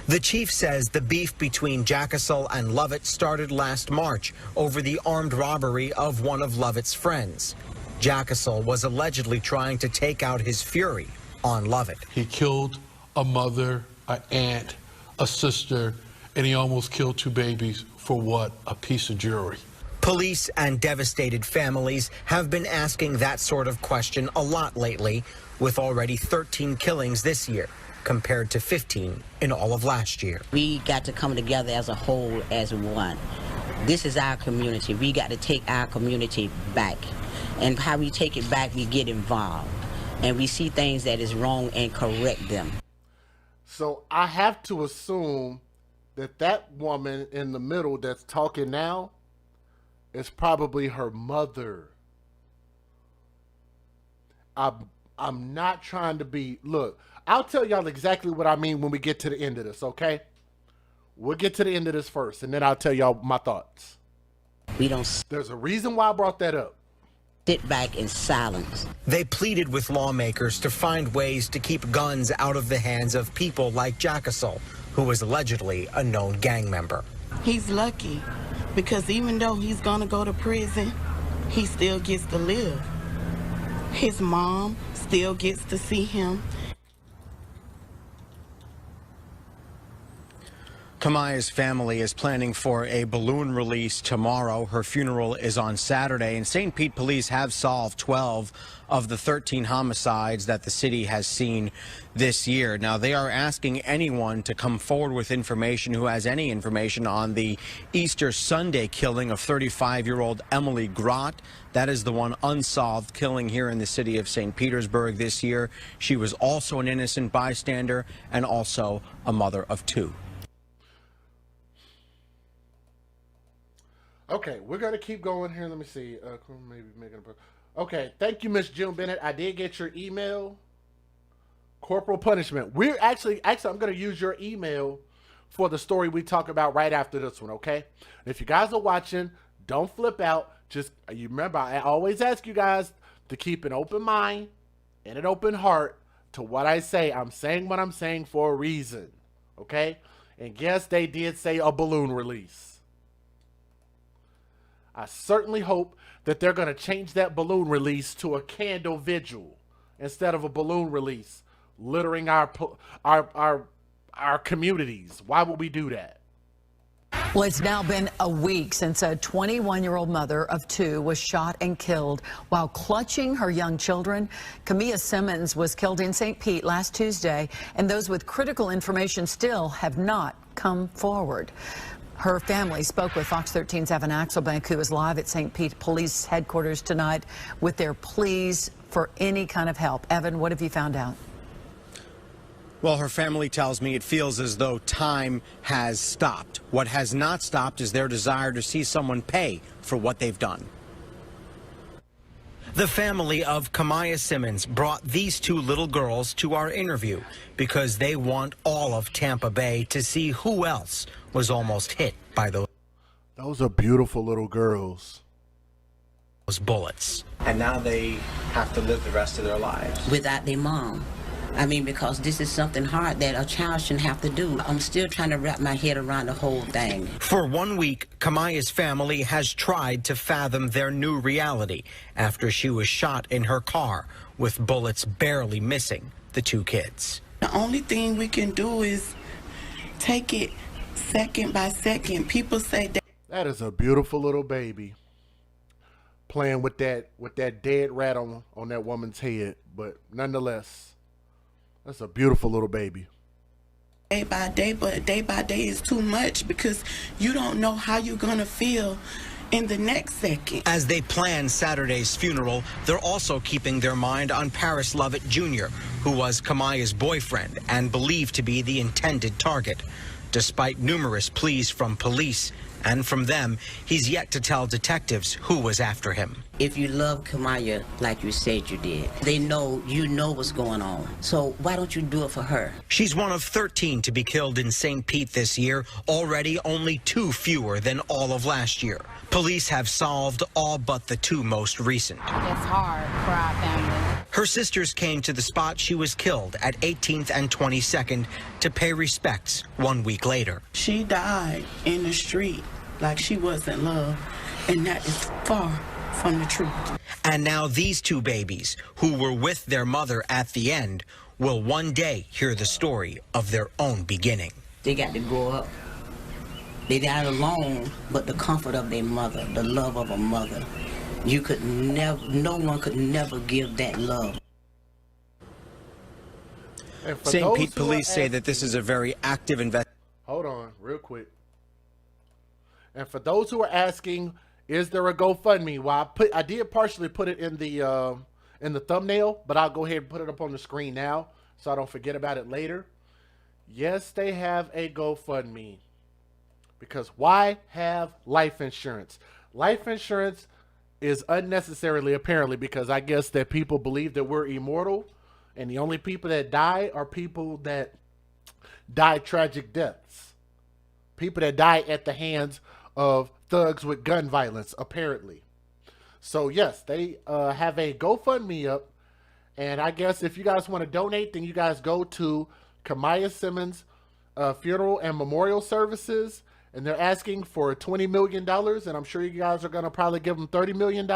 S6: The chief says the beef between Jackasol and Lovett started last March over the armed robbery of one of Lovett's friends. Jackasol was allegedly trying to take out his fury on Lovett.
S7: He killed a mother, an aunt, a sister, and he almost killed two babies for what? A piece of jewelry.
S6: Police and devastated families have been asking that sort of question a lot lately, with already 13 killings this year, compared to 15 in all of last year.
S8: We got to come together as a whole, as one. This is our community. We got to take our community back. And how we take it back, we get involved. And we see things that is wrong and correct them.
S1: So I have to assume that that woman in the middle that's talking now is probably her mother. I'm not trying to be, look, I'll tell y'all exactly what I mean when we get to the end of this, okay? We'll get to the end of this first, and then I'll tell y'all my thoughts. There's a reason why I brought that up.
S8: Sit back in silence.
S6: They pleaded with lawmakers to find ways to keep guns out of the hands of people like Jackasol, who was allegedly a known gang member.
S4: He's lucky because even though he's gonna go to prison, he still gets to live. His mom still gets to see him.
S6: Kamaya's family is planning for a balloon release tomorrow. Her funeral is on Saturday, and St. Pete police have solved 12 of the 13 homicides that the city has seen this year. Now, they are asking anyone to come forward with information who has any information on the Easter Sunday killing of 35-year-old Emily Grott. That is the one unsolved killing here in the city of St. Petersburg this year. She was also an innocent bystander and also a mother of two.
S1: Okay, we're going to keep going here. Let me see. Maybe making okay, thank you, Miss June Bennett. I did get your email. Corporal punishment. We're actually, I'm going to use your email for the story we talk about right after this one, okay? And if you guys are watching, don't flip out. Just, you remember, I always ask you guys to keep an open mind and an open heart to what I say. I'm saying what I'm saying for a reason, okay? And yes, they did say a balloon release. I certainly hope that they're going to change that balloon release to a candle vigil instead of a balloon release littering our communities. Why would we do that?
S5: Well, it's now been a week since a 21-year-old mother of two was shot and killed while clutching her young children. Camilla Simmons was killed in St. Pete last Tuesday, and those with critical information still have not come forward. Her family spoke with Fox 13's Evan Axelbank, who is live at St. Pete Police Headquarters tonight with their pleas for any kind of help. Evan, what have you found out?
S6: Well, her family tells me it feels as though time has stopped. What has not stopped is their desire to see someone pay for what they've done. The family of Camilla Simmons brought these two little girls to our interview because they want all of Tampa Bay to see who else was almost hit by
S1: those are beautiful little girls.
S6: Those bullets. And now they have to live the rest of their lives
S8: without their mom. I mean, because this is something hard that a child shouldn't have to do. I'm still trying to wrap my head around the whole thing.
S6: For 1 week, Kamaya's family has tried to fathom their new reality after she was shot in her car with bullets barely missing the two kids.
S4: The only thing we can do is take it second by second. People say
S1: that is a beautiful little baby playing with that dead rat on that woman's head, but nonetheless, that's a beautiful little baby.
S4: Day by day, but day by day is too much because you don't know how you're gonna feel in the next second.
S6: As they plan Saturday's funeral, they're also keeping their mind on Paris Lovett Jr., who was Kamaya's boyfriend and believed to be the intended target. Despite numerous pleas from police and from them, he's yet to tell detectives who was after him.
S8: If you love Camilla like you said you did, they know you know what's going on. So why don't you do it for her?
S6: She's one of 13 to be killed in St. Pete this year, already only 2 fewer than all of last year. Police have solved all but the 2 most recent.
S9: It's hard for our family.
S6: Her sisters came to the spot she was killed at 18th and 22nd to pay respects 1 week later.
S4: She died in the street like she wasn't loved, and that is far from the truth.
S6: And now these 2 babies, who were with their mother at the end, will one day hear the story of their own beginning.
S8: They got to grow up. They died alone, but the comfort of their mother, the love of a mother, you could never, no one could never give that love.
S6: St. Pete police say that this is a very active investigation.
S1: Hold on, real quick. And for those who are asking, is there a GoFundMe? Well, I did partially put it in the thumbnail, but I'll go ahead and put it up on the screen now so I don't forget about it later. Yes, they have a GoFundMe. Because why have life insurance? Life insurance is unnecessarily, apparently, because I guess that people believe that we're immortal, and the only people that die are people that die tragic deaths. People that die at the hands of thugs with gun violence, apparently. So yes, they have a GoFundMe up, and I guess if you guys want to donate, then you guys go to Camilla Simmons Funeral and Memorial Services, and they're asking for $20 million, and I'm sure you guys are going to probably give them $30 million.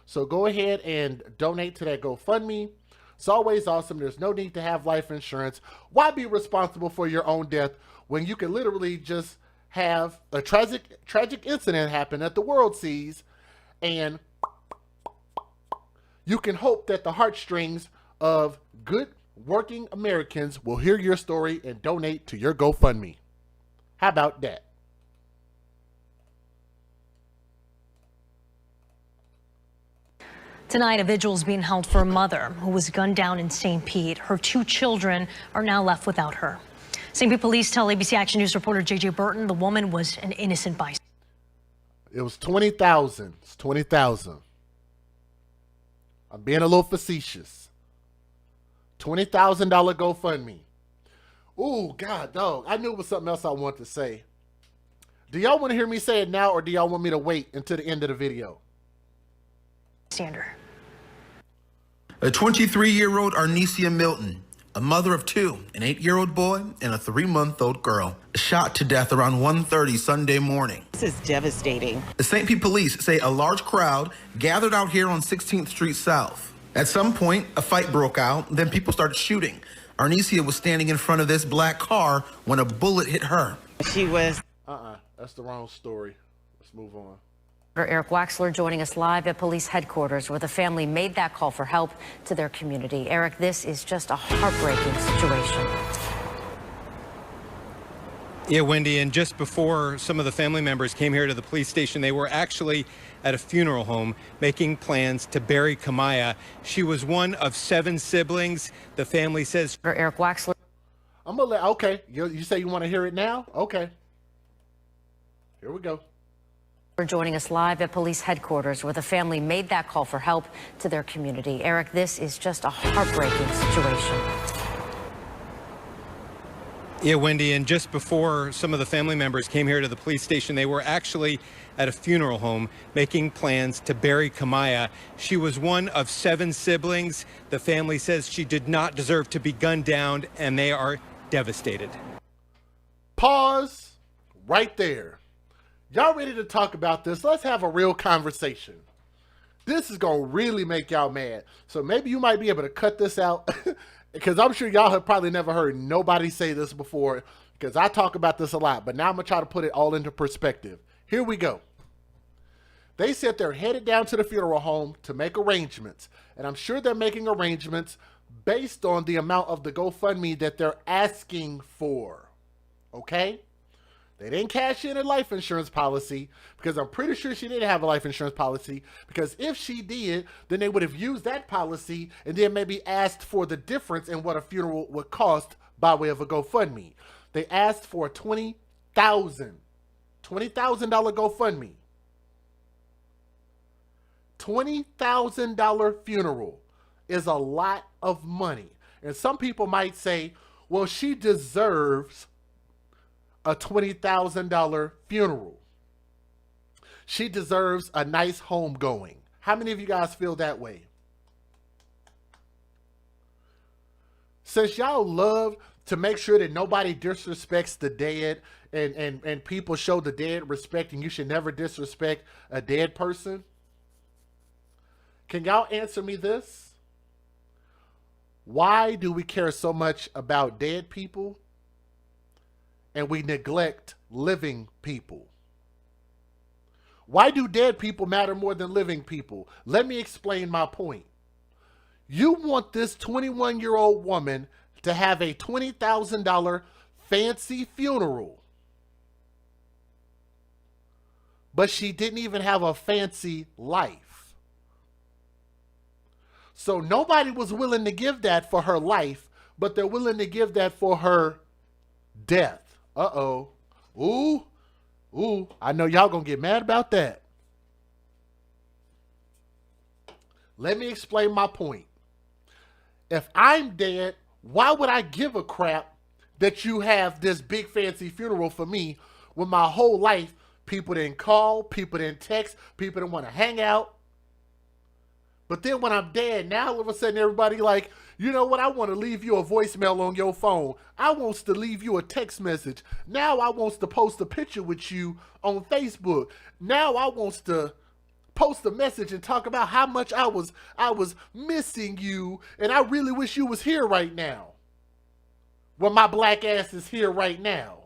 S1: So go ahead and donate to that GoFundMe It's always awesome. There's no need to have life insurance. Why be responsible for your own death when you can literally just have a tragic incident happen that the world sees, and you can hope that the heartstrings of good working Americans will hear your story and donate to your GoFundMe. How about that?
S10: Tonight, a vigil is being held for a mother who was gunned down in St. Pete. Her 2 children are now left without her. St. Pete police tell ABC Action News reporter J.J. Burton the woman was an innocent bystander.
S1: It was 20,000. It's 20,000. I'm being a little facetious. $20,000 GoFundMe. Ooh, God, dog. I knew it was something else I wanted to say. Do y'all want to hear me say it now, or do y'all want me to wait until the end of the video?
S11: A 23-year-old Arnesia Milton, a mother of 2, an 8-year-old boy and a 3-month-old girl, shot to death around 1:30 Sunday morning.
S12: This is devastating.
S11: The St. Pete police say a large crowd gathered out here on 16th Street South. At some point, a fight broke out, then people started shooting. Arnesia was standing in front of this black car when a bullet hit her.
S12: She was...
S1: That's the wrong story. Let's move on.
S2: Eric Waxler joining us live at police headquarters where the family made that call for help to their community. Eric, this is just a heartbreaking situation.
S13: Yeah, Wendy, and just before some of the family members came here to the police station, they were actually at a funeral home making plans to bury Kamaya. She was one of 7 siblings. The family says...
S2: Eric Waxler.
S1: I'm going to let... Okay. You say you want to hear it now? Okay. Here we go.
S2: We're joining us live at police headquarters where the family made that call for help to their community. Eric, this is just a heartbreaking situation.
S13: Yeah, Wendy, and just before some of the family members came here to the police station, they were actually at a funeral home making plans to bury Kamaya. She was one of 7 siblings. The family says she did not deserve to be gunned down, and they are devastated.
S1: Pause right there. Y'all ready to talk about this? Let's have a real conversation. This is going to really make y'all mad. So maybe you might be able to cut this out because I'm sure y'all have probably never heard nobody say this before because I talk about this a lot. But now I'm going to try to put it all into perspective. Here we go. They said they're headed down to the funeral home to make arrangements. And I'm sure they're making arrangements based on the amount of the GoFundMe that they're asking for. Okay? They didn't cash in a life insurance policy because I'm pretty sure she didn't have a life insurance policy, because if she did, then they would have used that policy and then maybe asked for the difference in what a funeral would cost by way of a GoFundMe. They asked for a $20,000 GoFundMe. $20,000 funeral is a lot of money. And some people might say, well, she deserves a $20,000 funeral. She deserves a nice homegoing. How many of you guys feel that way? Since y'all love to make sure that nobody disrespects the dead and people show the dead respect, and you should never disrespect a dead person, can y'all answer me this? Why do we care so much about dead people and we neglect living people? Why do dead people matter more than living people? Let me explain my point. You want this 21-year-old woman to have a $20,000 fancy funeral, but she didn't even have a fancy life. So nobody was willing to give that for her life, but they're willing to give that for her death. Uh-oh. Ooh, I know y'all gonna get mad about that. Let me explain my point. If I'm dead, why would I give a crap that you have this big fancy funeral for me when my whole life people didn't call, people didn't text, people didn't want to hang out? But then when I'm dead, now all of a sudden everybody like, you know what, I want to leave you a voicemail on your phone. I wants to leave you a text message. Now I wants to post a picture with you on Facebook. Now I wants to post a message and talk about how much I was missing you, and I really wish you was here right now. Well, my black ass is here right now.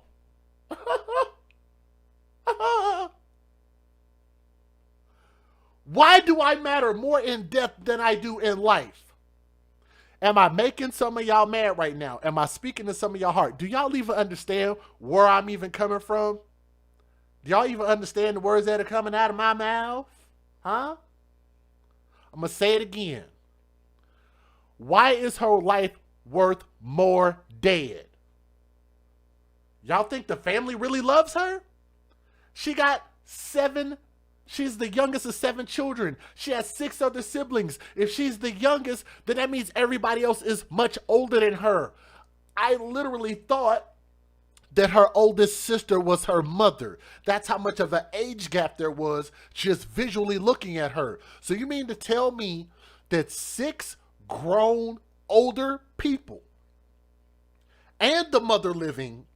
S1: Why do I matter more in death than I do in life? Am I making some of y'all mad right now? Am I speaking to some of y'all heart? Do y'all even understand where I'm even coming from? Do y'all even understand the words that are coming out of my mouth? Huh? I'm going to say it again. Why is her life worth more dead? Y'all think the family really loves her? She's the youngest of 7 children. She has 6 other siblings. If she's the youngest, then that means everybody else is much older than her. I literally thought that her oldest sister was her mother. That's how much of an age gap there was just visually looking at her. So you mean to tell me that 6 grown older people and the mother living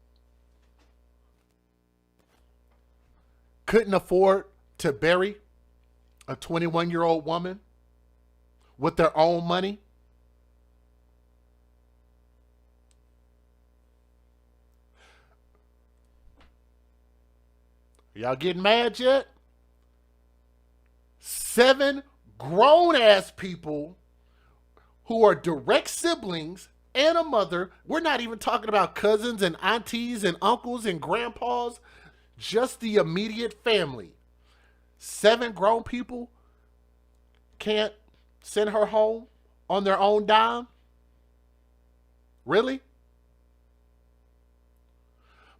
S1: couldn't afford to bury a 21-year-old woman with their own money? Y'all getting mad yet? 7 grown-ass people who are direct siblings and a mother. We're not even talking about cousins and aunties and uncles and grandpas. Just the immediate family. 7 grown people can't send her home on their own dime? Really?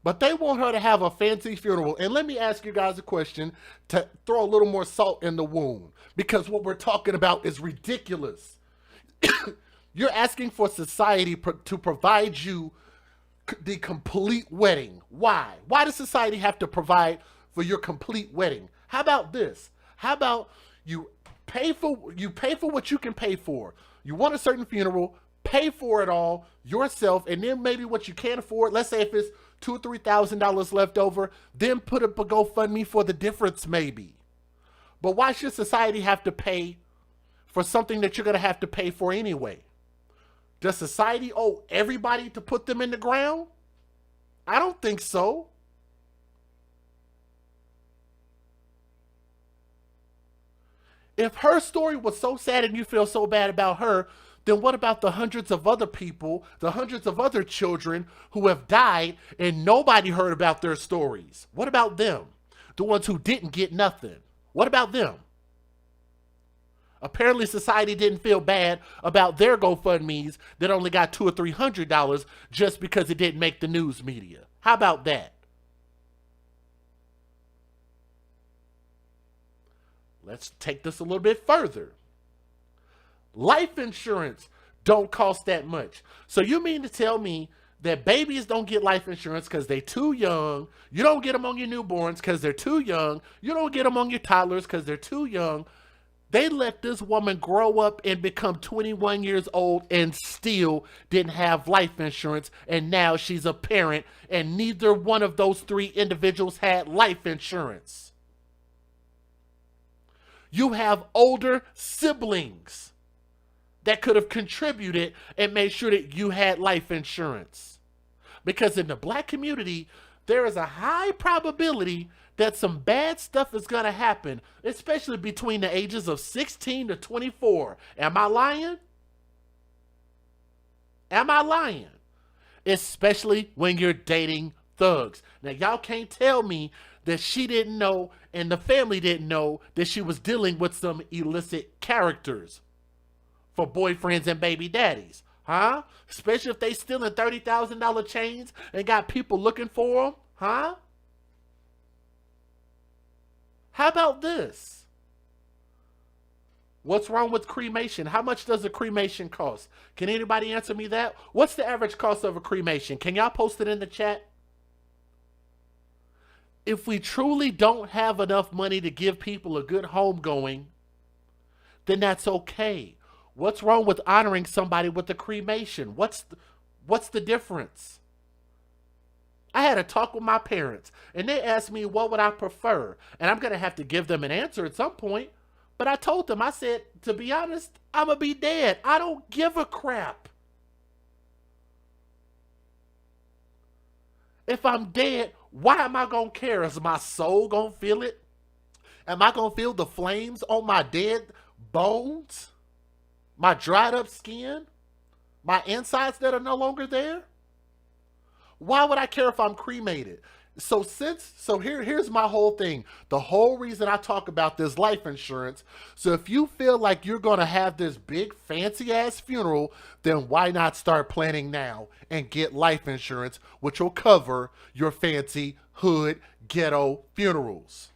S1: But they want her to have a fancy funeral. And let me ask you guys a question to throw a little more salt in the wound. Because what we're talking about is ridiculous. You're asking for society to provide you the complete wedding. Why? Why does society have to provide for your complete wedding? How about this? How about you pay for what you can pay for? You want a certain funeral, pay for it all yourself, and then maybe what you can't afford, let's say if it's $2,000 or $3,000 left over, then put up a GoFundMe for the difference maybe. But why should society have to pay for something that you're going to have to pay for anyway? Does society owe everybody to put them in the ground? I don't think so. If her story was so sad and you feel so bad about her, then what about the hundreds of other people, the hundreds of other children who have died and nobody heard about their stories? What about them? The ones who didn't get nothing. What about them? Apparently society didn't feel bad about their GoFundMes that only got $200 or $300 just because it didn't make the news media. How about that? Let's take this a little bit further. Life insurance don't cost that much. So you mean to tell me that babies don't get life insurance because they're too young? You don't get them on your newborns because they're too young. You don't get them on your toddlers because they're too young. They let this woman grow up and become 21 years old and still didn't have life insurance, and now she's a parent, and neither one of those 3 individuals had life insurance. You have older siblings that could have contributed and made sure that you had life insurance. Because in the black community, there is a high probability that some bad stuff is going to happen, especially between the ages of 16 to 24. Am I lying? Am I lying? Especially when you're dating thugs. Now, y'all can't tell me that she didn't know and the family didn't know that she was dealing with some illicit characters for boyfriends and baby daddies. Huh? Especially if they stealing $30,000 chains and got people looking for them. Huh? How about this? What's wrong with cremation? How much does a cremation cost? Can anybody answer me that? What's the average cost of a cremation? Can y'all post it in the chat? If we truly don't have enough money to give people a good home going, then that's okay. What's wrong with honoring somebody with a cremation? What's the difference? I had a talk with my parents, and they asked me what would I prefer, and I'm going to have to give them an answer at some point. But I told them, I said, to be honest, I'm going to be dead. I don't give a crap. If I'm dead, why am I going to care? Is my soul going to feel it? Am I going to feel the flames on my dead bones? My dried up skin? My insides that are no longer there? Why would I care if I'm cremated? So here's my whole thing. The whole reason I talk about this life insurance. So if you feel like you're going to have this big fancy ass funeral, then why not start planning now and get life insurance, which will cover your fancy hood ghetto funerals.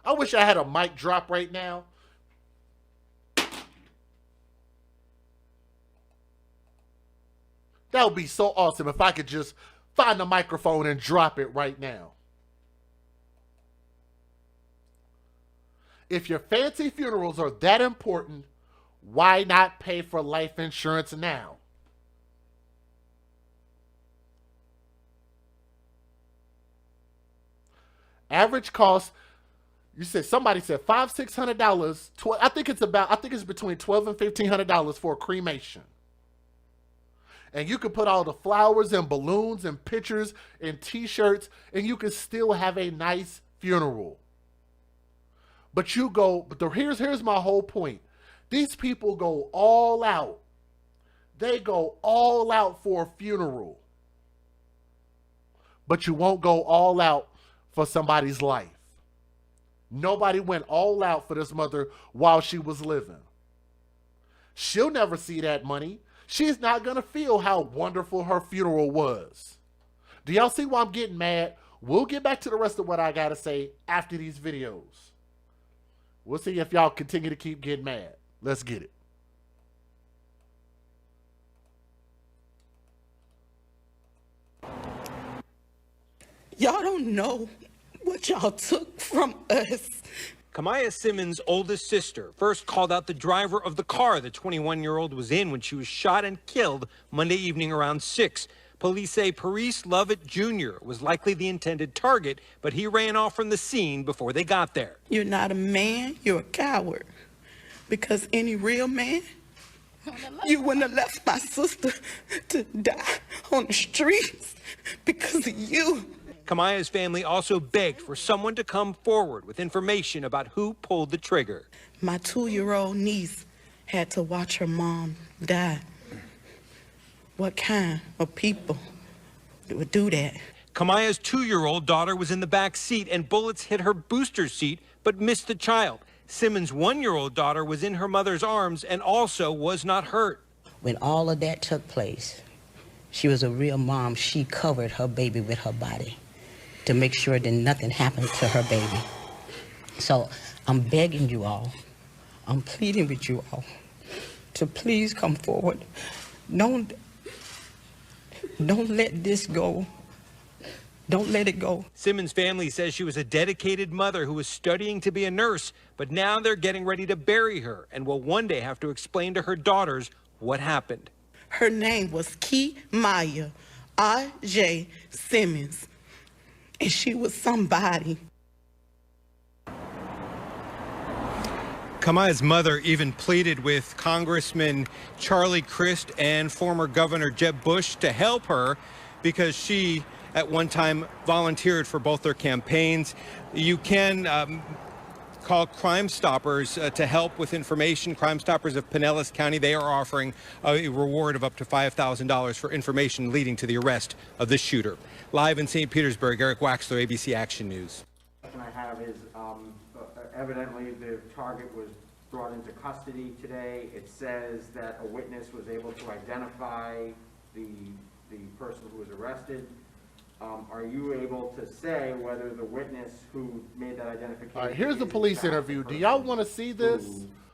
S1: I wish I had a mic drop right now. That would be so awesome if I could just find the microphone and drop it right now. If your fancy funerals are that important, why not pay for life insurance now? Average cost, you said somebody said $500-$600. I think it's between $1,200 and $1,500 for a cremation. And you could put all the flowers and balloons and pictures and t-shirts, and you could still have a nice funeral. But here's my whole point. These people go all out. They go all out for a funeral. But you won't go all out for somebody's life. Nobody went all out for this mother while she was living. She'll never see that money. She's not going to feel how wonderful her funeral was. Do y'all see why I'm getting mad? We'll get back to the rest of what I got to say after these videos. We'll see if y'all continue to keep getting mad. Let's get it.
S4: Y'all don't know what y'all took from us.
S13: Kamaya Simmons' oldest sister first called out the driver of the car the 21-year-old was in when she was shot and killed Monday evening around 6. Police say Paris Lovett Jr. was likely the intended target, but he ran off from the scene before they got there.
S4: You're not a man, you're a coward. Because any real man, you wouldn't have left my sister to die on the streets because of you.
S13: Kamaya's family also begged for someone to come forward with information about who pulled the trigger.
S4: My 2-year-old niece had to watch her mom die. What kind of people would do that?
S13: Kamaya's 2-year-old daughter was in the back seat and bullets hit her booster seat but missed the child. Simmons' 1-year-old daughter was in her mother's arms and also was not hurt.
S8: When all of that took place, she was a real mom. She covered her baby with her body to make sure that nothing happened to her baby. So I'm begging you all, I'm pleading with you all to please come forward. Don't let this go. Don't let it go.
S13: Simmons' family says she was a dedicated mother who was studying to be a nurse, but now they're getting ready to bury her and will one day have to explain to her daughters what happened.
S4: Her name was Kimaya I.J. Simmons, and she was somebody.
S13: Kamaya's mother even pleaded with Congressman Charlie Crist and former Governor Jeb Bush to help her because she, at one time, volunteered for both their campaigns. You can call Crime Stoppers to help with information. Crime Stoppers of Pinellas County, they are offering a reward of up to $5,000 for information leading to the arrest of the shooter. Live in St. Petersburg, Eric Waxler, ABC Action News.
S14: The question I have is, evidently the target was brought into custody today. It says that a witness was able to identify the person who was arrested. Are you able to say whether the witness who made that identification...
S1: All right, here's the police interview. Do y'all want to see this,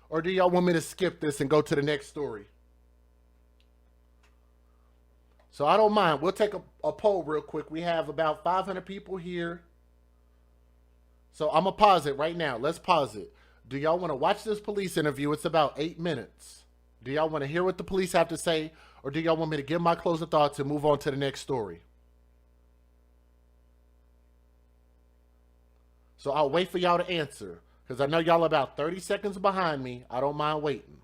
S1: or do y'all want me to skip this and go to the next story? So I don't mind. We'll take a poll real quick. We have about 500 people here. So I'm going to pause it right now. Let's pause it. Do y'all want to watch this police interview? It's about 8 minutes. Do y'all want to hear what the police have to say, or do y'all want me to give my closing thoughts and move on to the next story? So I'll wait for y'all to answer. Because I know y'all about 30 seconds behind me. I don't mind waiting.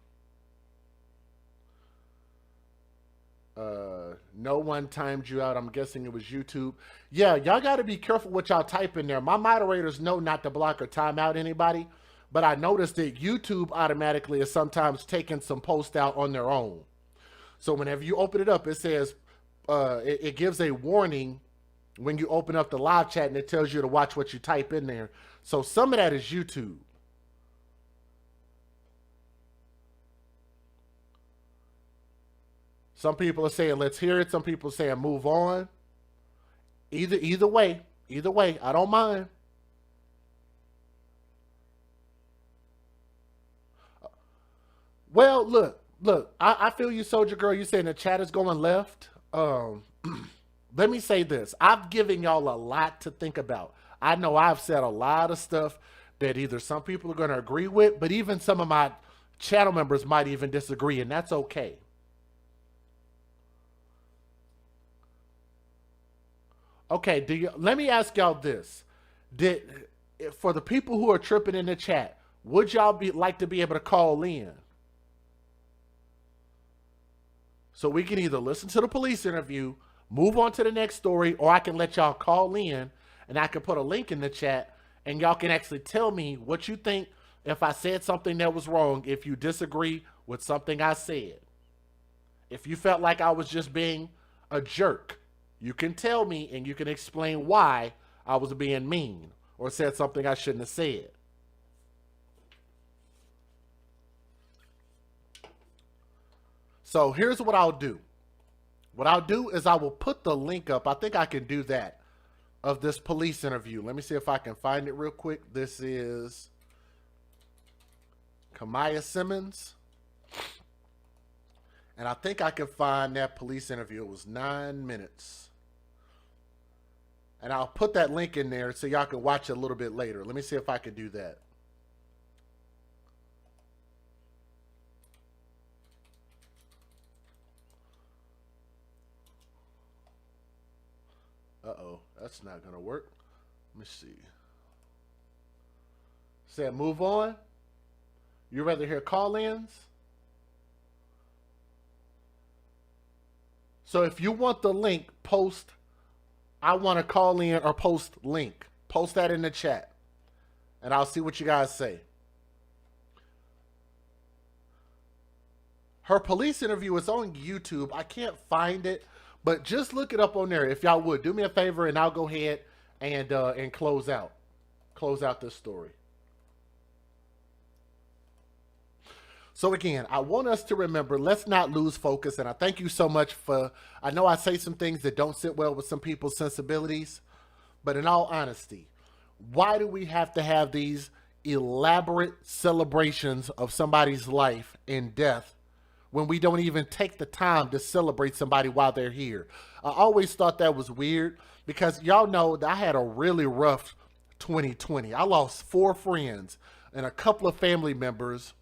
S1: No one timed you out. I'm guessing it was YouTube. Yeah, y'all got to be careful what y'all type in there. My moderators know not to block or time out anybody, but I noticed that YouTube automatically is sometimes taking some posts out on their own. So whenever you open it up, it says, it gives a warning when you open up the live chat, and it tells you to watch what you type in there. So some of that is YouTube. Some people are saying, let's hear it. Some people are saying, move on. Either way, I don't mind. Well, look, I feel you, Soldier Girl. You saying the chat is going left. Let me say this. I've given y'all a lot to think about. I know I've said a lot of stuff that either some people are going to agree with, but even some of my channel members might even disagree, and that's okay. Okay, let me ask y'all this. For the people who are tripping in the chat, would y'all like to be able to call in? So we can either listen to the police interview, move on to the next story, or I can let y'all call in, and I can put a link in the chat, and y'all can actually tell me what you think if I said something that was wrong, if you disagree with something I said. If you felt like I was just being a jerk, you can tell me and you can explain why I was being mean or said something I shouldn't have said. So here's what I'll do. What I'll do is I will put the link up. I think I can do that, of this police interview. Let me see if I can find it real quick. This is Kamaya Simmons. And I think I can find that police interview. It was 9 minutes. And I'll put that link in there so y'all can watch it a little bit later. Let me see if I can do that. Uh-oh, that's not going to work. Let me see. Said move on. You rather hear call-ins? So if you want the link, post I want to call in or post link. Post that in the chat. And I'll see what you guys say. Her police interview is on YouTube. I can't find it, but just look it up on there if y'all would. Do me a favor and I'll go ahead and close out this story. So again, I want us to remember, let's not lose focus. And I thank you so much for, I know I say some things that don't sit well with some people's sensibilities, but in all honesty, why do we have to have these elaborate celebrations of somebody's life and death when we don't even take the time to celebrate somebody while they're here? I always thought that was weird because y'all know that I had a really rough 2020. I lost 4 friends and a couple of family members.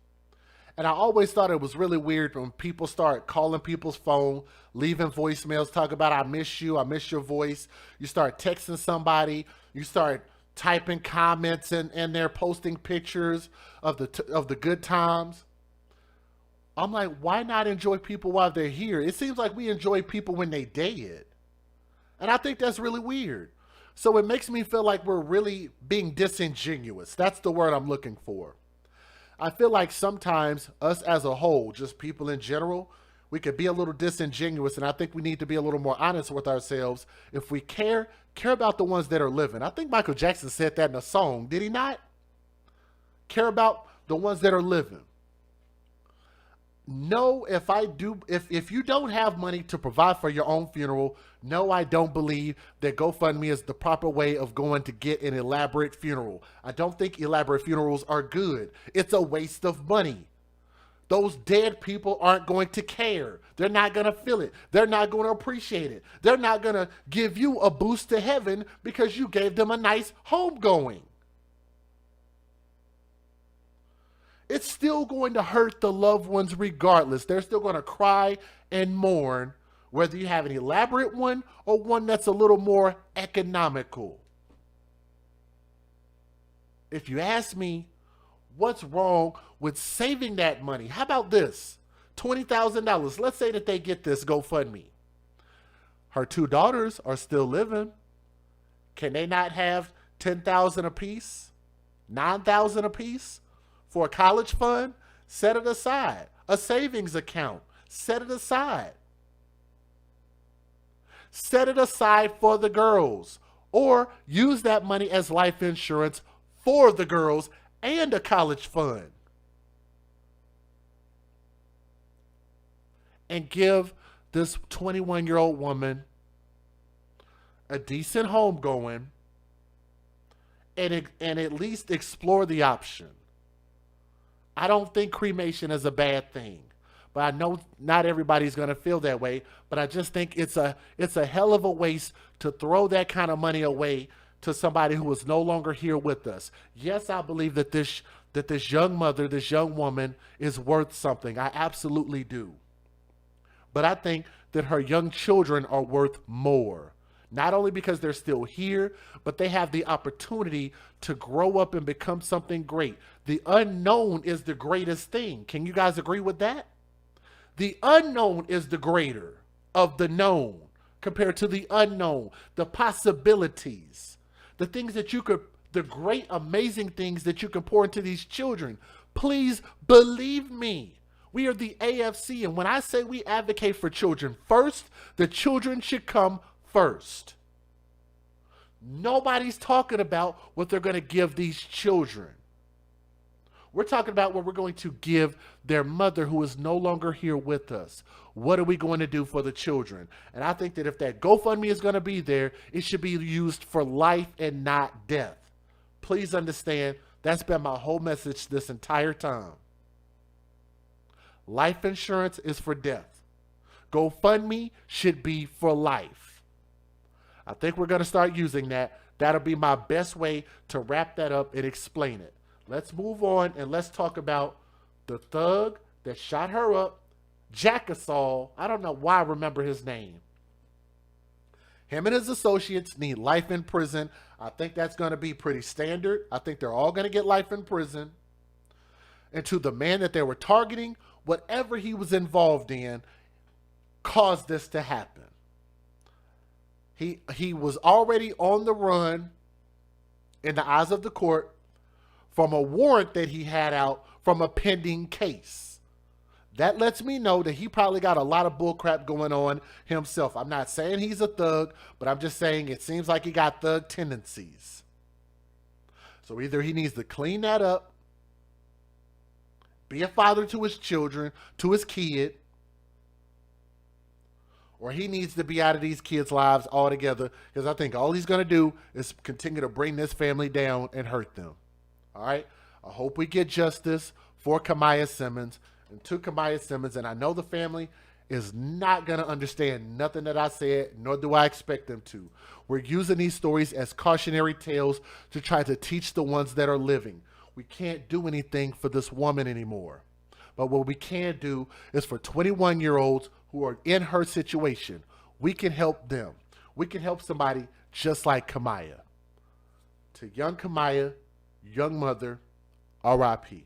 S1: And I always thought it was really weird when people start calling people's phone, leaving voicemails, talk about, I miss you, I miss your voice. You start texting somebody, you start typing comments and they're posting pictures of the good times. I'm like, why not enjoy people while they're here? It seems like we enjoy people when they dead. And I think that's really weird. So it makes me feel like we're really being disingenuous. That's the word I'm looking for. I feel like sometimes us as a whole, just people in general, we could be a little disingenuous, and I think we need to be a little more honest with ourselves. If we care about the ones that are living. I think Michael Jackson said that in a song, did he not? Care about the ones that are living. No, if you don't have money to provide for your own funeral, no, I don't believe that GoFundMe is the proper way of going to get an elaborate funeral. I don't think elaborate funerals are good. It's a waste of money. Those dead people aren't going to care. They're not going to feel it. They're not going to appreciate it. They're not going to give you a boost to heaven because you gave them a nice homegoing. It's still going to hurt the loved ones regardless. They're still going to cry and mourn, whether you have an elaborate one or one that's a little more economical. If you ask me, What's wrong with saving that money? How about this? $20,000. Let's say that they get this GoFundMe. Her two daughters are still living. Can they not have $10,000 apiece? $9,000 apiece for a college fund? Set it aside. A savings account. Set it aside. Set it aside for the girls. Or use that money as life insurance for the girls and a college fund. And give this 21-year-old woman a decent home going, and at least explore the option. I don't think cremation is a bad thing, but I know not everybody's going to feel that way, but I just think it's a hell of a waste to throw that kind of money away to somebody who is no longer here with us. Yes, I believe that this young mother, this young woman is worth something. I absolutely do. But I think that her young children are worth more. Not only because they're still here, but they have the opportunity to grow up and become something great. The unknown is the greatest thing. Can you guys agree with that? The unknown is the greater of the known compared to the unknown. The possibilities, the things that you could, the great, amazing things that you can pour into these children. Please believe me. We are the AFC, and when I say we advocate for children first, the children should come first. Nobody's talking about what they're going to give these children. We're talking about what we're going to give their mother who is no longer here with us. What are we going to do for the children? And I think that if that GoFundMe is going to be there, it should be used for life and not death. Please understand, that's been my whole message this entire time. Life insurance is for death. GoFundMe should be for life. I think we're going to start using that. That'll be my best way to wrap that up and explain it. Let's move on and let's talk about the thug that shot her up, Jackasol. I don't know why I remember his name. Him and his associates need life in prison. I think that's going to be pretty standard. I think they're all going to get life in prison. And to the man that they were targeting, whatever he was involved in caused this to happen. He was already on the run in the eyes of the court from a warrant that he had out from a pending case. That lets me know that he probably got a lot of bullcrap going on himself. I'm not saying he's a thug, but I'm just saying it seems like he got thug tendencies. So either he needs to clean that up, be a father to his children, to his kid, or he needs to be out of these kids' lives altogether, because I think all he's going to do is continue to bring this family down and hurt them. All right? I hope we get justice for Kamaya Simmons and to Kamaya Simmons, and I know the family is not going to understand nothing that I said, nor do I expect them to. We're using these stories as cautionary tales to try to teach the ones that are living. We can't do anything for this woman anymore. But what we can do is for 21-year-olds who are in her situation, we can help them. We can help somebody just like Kamaya. To young Kamaya, young mother, R.I.P.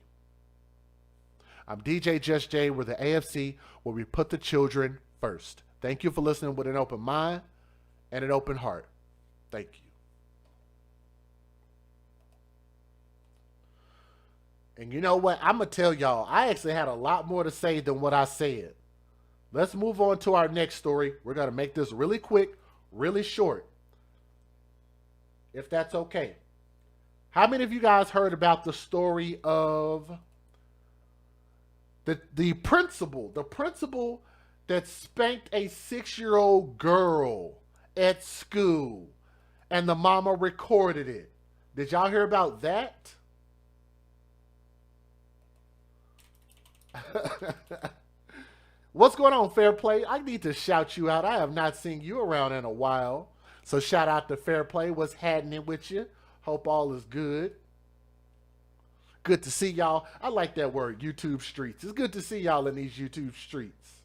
S1: I'm DJ Just Jay. We're the AFC, where we put the children first. Thank you for listening with an open mind and an open heart. Thank you. And you know what? I'm going to tell y'all, I actually had a lot more to say than what I said. Let's move on to our next story. We're going to make this really quick, really short, if that's okay. How many of you guys heard about the story of the principal that spanked a 6-year-old girl at school and the mama recorded it? Did y'all hear about that? What's going on, Fair Play? I need to shout you out. I have not seen you around in a while. So shout out to Fair Play. What's happening with you? Hope all is good. Good to see y'all. I like that word, YouTube streets. It's good to see y'all in these YouTube streets.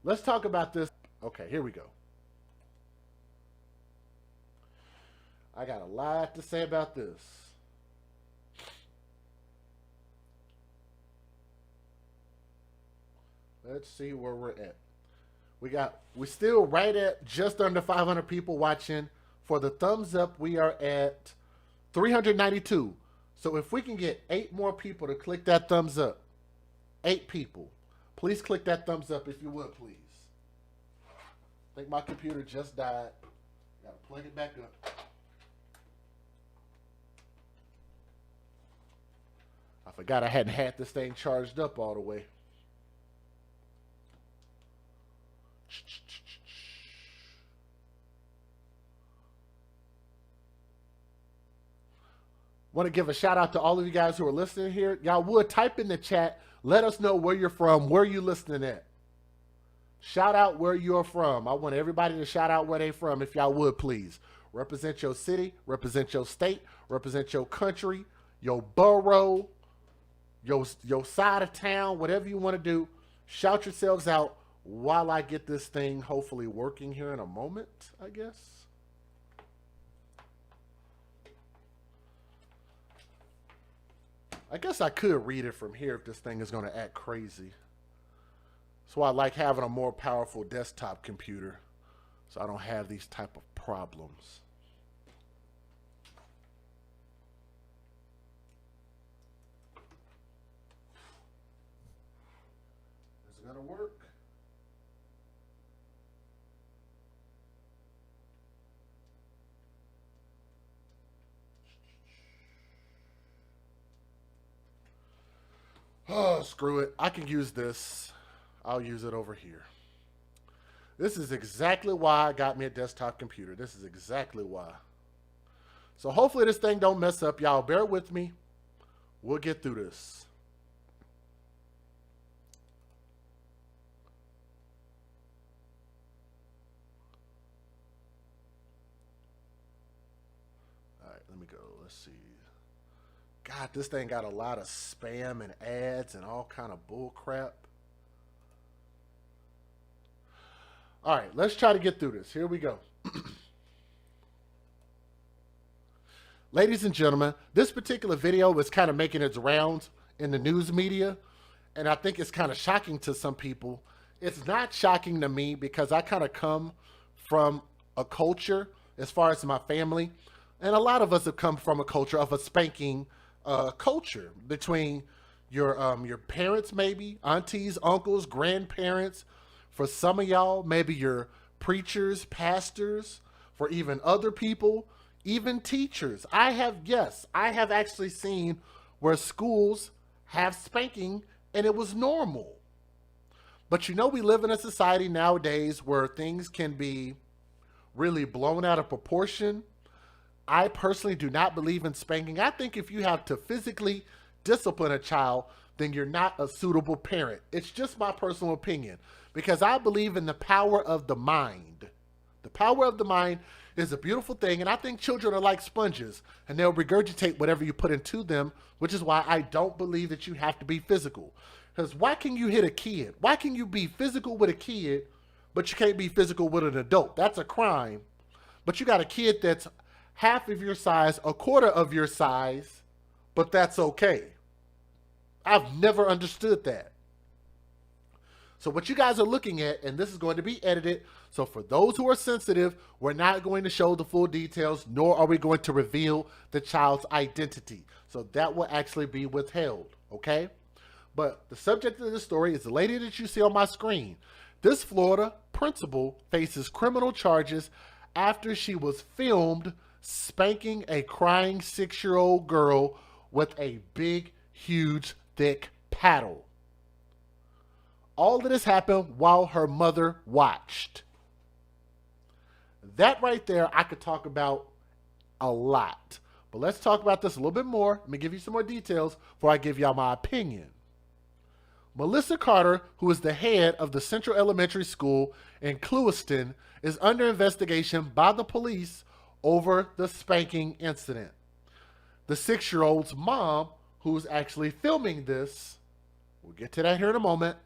S1: Let's talk about this. Okay, here we go. I got a lot to say about this. Let's see where we're at. We're still right at just under 500 people watching. For the thumbs up, we are at 392. So if we can get 8 more people to click that thumbs up, 8 people, please click that thumbs up if you would, please. I think my computer just died. Gotta plug it back up. I forgot I hadn't had this thing charged up all the way. Want to give a shout out to all of you guys who are listening here. Y'all would type in the chat. Let us know where you're from, where you listening at. Shout out where you're from. I want everybody to shout out where they from if y'all would, please. Represent your city, represent your state, represent your country, your borough, your side of town, whatever you want to do. Shout yourselves out while I get this thing hopefully working here in a moment, I guess. I guess I could read it from here if this thing is going to act crazy. That's why I like having a more powerful desktop computer, so I don't have these type of problems. Is it going to work? Oh, screw it. I can use this. I'll use it over here. This is exactly why I got me a desktop computer. This is exactly why. So hopefully this thing don't mess up. Y'all bear with me. We'll get through this. All right, let me go. Let's see. God, this thing got a lot of spam and ads and all kind of bull crap. All right, let's try to get through this. Here we go. Ladies and gentlemen, this particular video is kind of making its rounds in the news media, and I think it's kind of shocking to some people. It's not shocking to me because I kind of come from a culture as far as my family, and a lot of us have come from a culture of a spanking culture between your parents, maybe aunties, uncles, grandparents. For some of y'all, maybe your preachers, pastors. For even other people, even teachers. I have actually seen where schools have spanking and it was normal. But you know, we live in a society nowadays where things can be really blown out of proportion. I personally do not believe in spanking. I think if you have to physically discipline a child, then you're not a suitable parent. It's just my personal opinion, because I believe in the power of the mind. The power of the mind is a beautiful thing, and I think children are like sponges, and they'll regurgitate whatever you put into them, which is why I don't believe that you have to be physical. Because why can you hit a kid? Why can you be physical with a kid, but you can't be physical with an adult? That's a crime. But you got a kid that's half of your size, a quarter of your size, but that's okay. I've never understood that. So what you guys are looking at, and this is going to be edited, so for those who are sensitive, we're not going to show the full details, nor are we going to reveal the child's identity. So that will actually be withheld, okay? But the subject of this story is the lady that you see on my screen. This Florida principal faces criminal charges after she was filmed spanking a crying 6-year-old girl with a big, huge, thick paddle. All of this happened while her mother watched. That right there, I could talk about a lot. But let's talk about this a little bit more. Let me give you some more details before I give y'all my opinion. Melissa Carter, who is the head of the Central Elementary School in Clewiston, is under investigation by the police over the spanking incident. The 6-year-old's mom, who's actually filming this, we'll get to that here in a moment,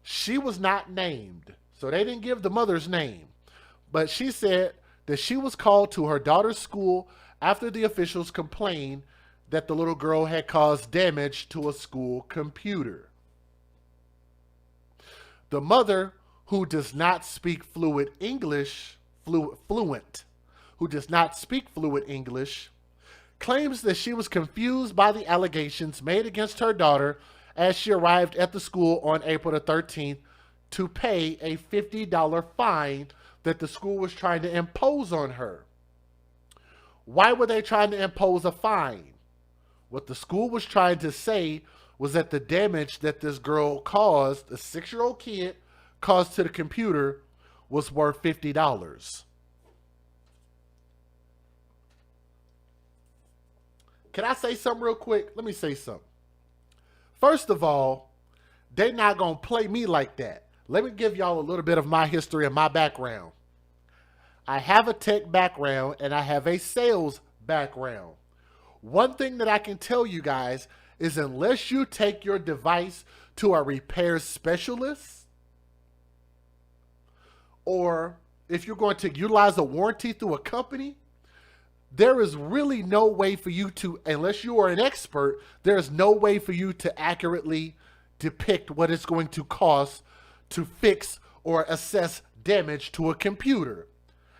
S1: she was not named. So they didn't give the mother's name. But she said that she was called to her daughter's school after the officials complained that the little girl had caused damage to a school computer. The mother, who does not speak fluent, claims that she was confused by the allegations made against her daughter as she arrived at the school on April the 13th to pay a $50 fine that the school was trying to impose on her. Why were they trying to impose a fine? What the school was trying to say was that the damage that this girl caused, a 6-year-old kid, caused to the computer was worth $50. Can I say something real quick? Let me say something. First of all, they're not going to play me like that. Let me give y'all a little bit of my history and my background. I have a tech background and I have a sales background. One thing that I can tell you guys is unless you take your device to a repair specialist, or if you're going to utilize a warranty through a company, there is really no way for you to, unless you are an expert, there's no way for you to accurately depict what it's going to cost to fix or assess damage to a computer.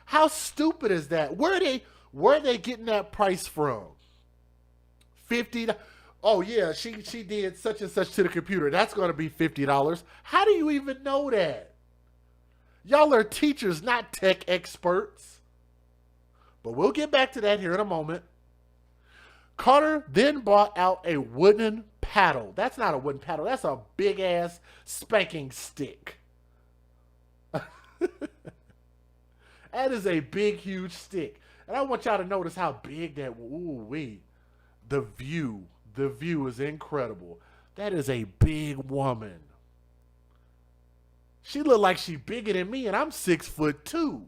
S1: How stupid is that? Where are they getting that price from? $50. Oh yeah, she did such and such to the computer. That's going to be $50. How do you even know that? Y'all are teachers, not tech experts. But we'll get back to that here in a moment. Carter then brought out a wooden paddle. That's not a wooden paddle. That's a big ass spanking stick. That is a big, huge stick. And I want y'all to notice how big that, ooh-wee. The view is incredible. That is a big woman. She look like she bigger than me and I'm 6'2".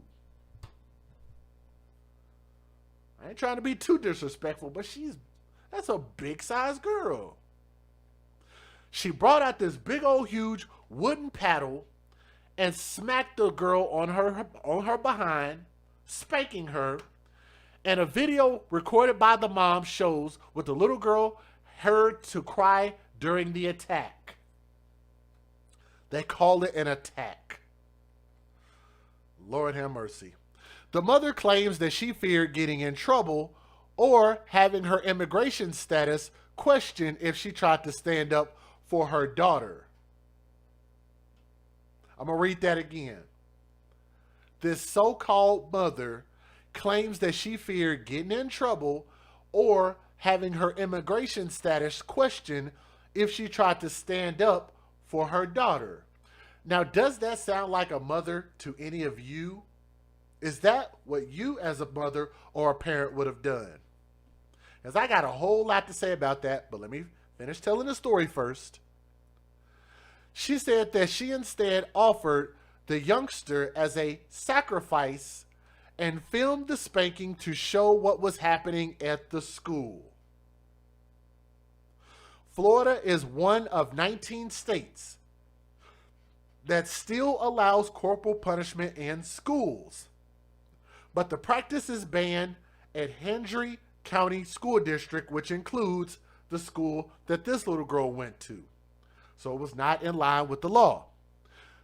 S1: I ain't trying to be too disrespectful, but that's a big size girl. She brought out this big old huge wooden paddle and smacked the girl on her behind, spanking her. And a video recorded by the mom shows what the little girl heard to cry during the attack. They call it an attack. Lord have mercy. The mother claims that she feared getting in trouble or having her immigration status questioned if she tried to stand up for her daughter. I'm going to read that again. This so-called mother claims that she feared getting in trouble or having her immigration status questioned if she tried to stand up for her daughter. Now, does that sound like a mother to any of you? Is that what you as a mother or a parent would have done? Because I got a whole lot to say about that, but let me finish telling the story first. She said that she instead offered the youngster as a sacrifice and filmed the spanking to show what was happening at the school. Florida is one of 19 states that still allows corporal punishment in schools. But the practice is banned at Hendry County School District, which includes the school that this little girl went to. So it was not in line with the law.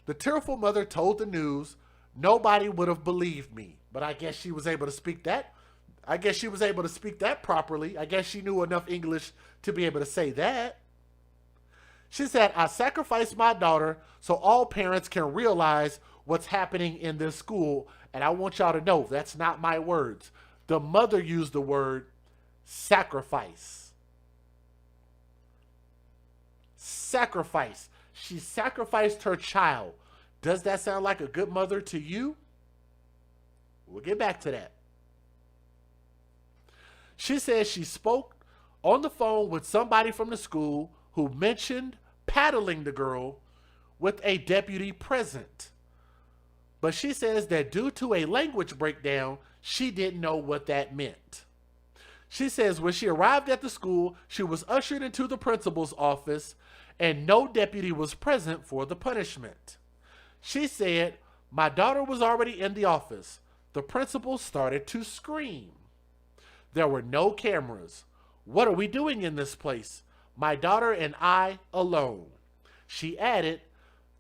S1: The tearful mother told the news, "Nobody would have believed me." But I guess she was able to speak that. I guess she was able to speak that properly. I guess she knew enough English to be able to say that. She said, "I sacrificed my daughter so all parents can realize what's happening in this school." And I want y'all to know that's not my words. The mother used the word sacrifice. Sacrifice. She sacrificed her child. Does that sound like a good mother to you? We'll get back to that. She says she spoke on the phone with somebody from the school who mentioned paddling the girl with a deputy present. But she says that due to a language breakdown, she didn't know what that meant. She says when she arrived at the school, she was ushered into the principal's office and no deputy was present for the punishment. She said, "My daughter was already in the office. The principal started to scream. There were no cameras. What are we doing in this place? My daughter and I alone." She added,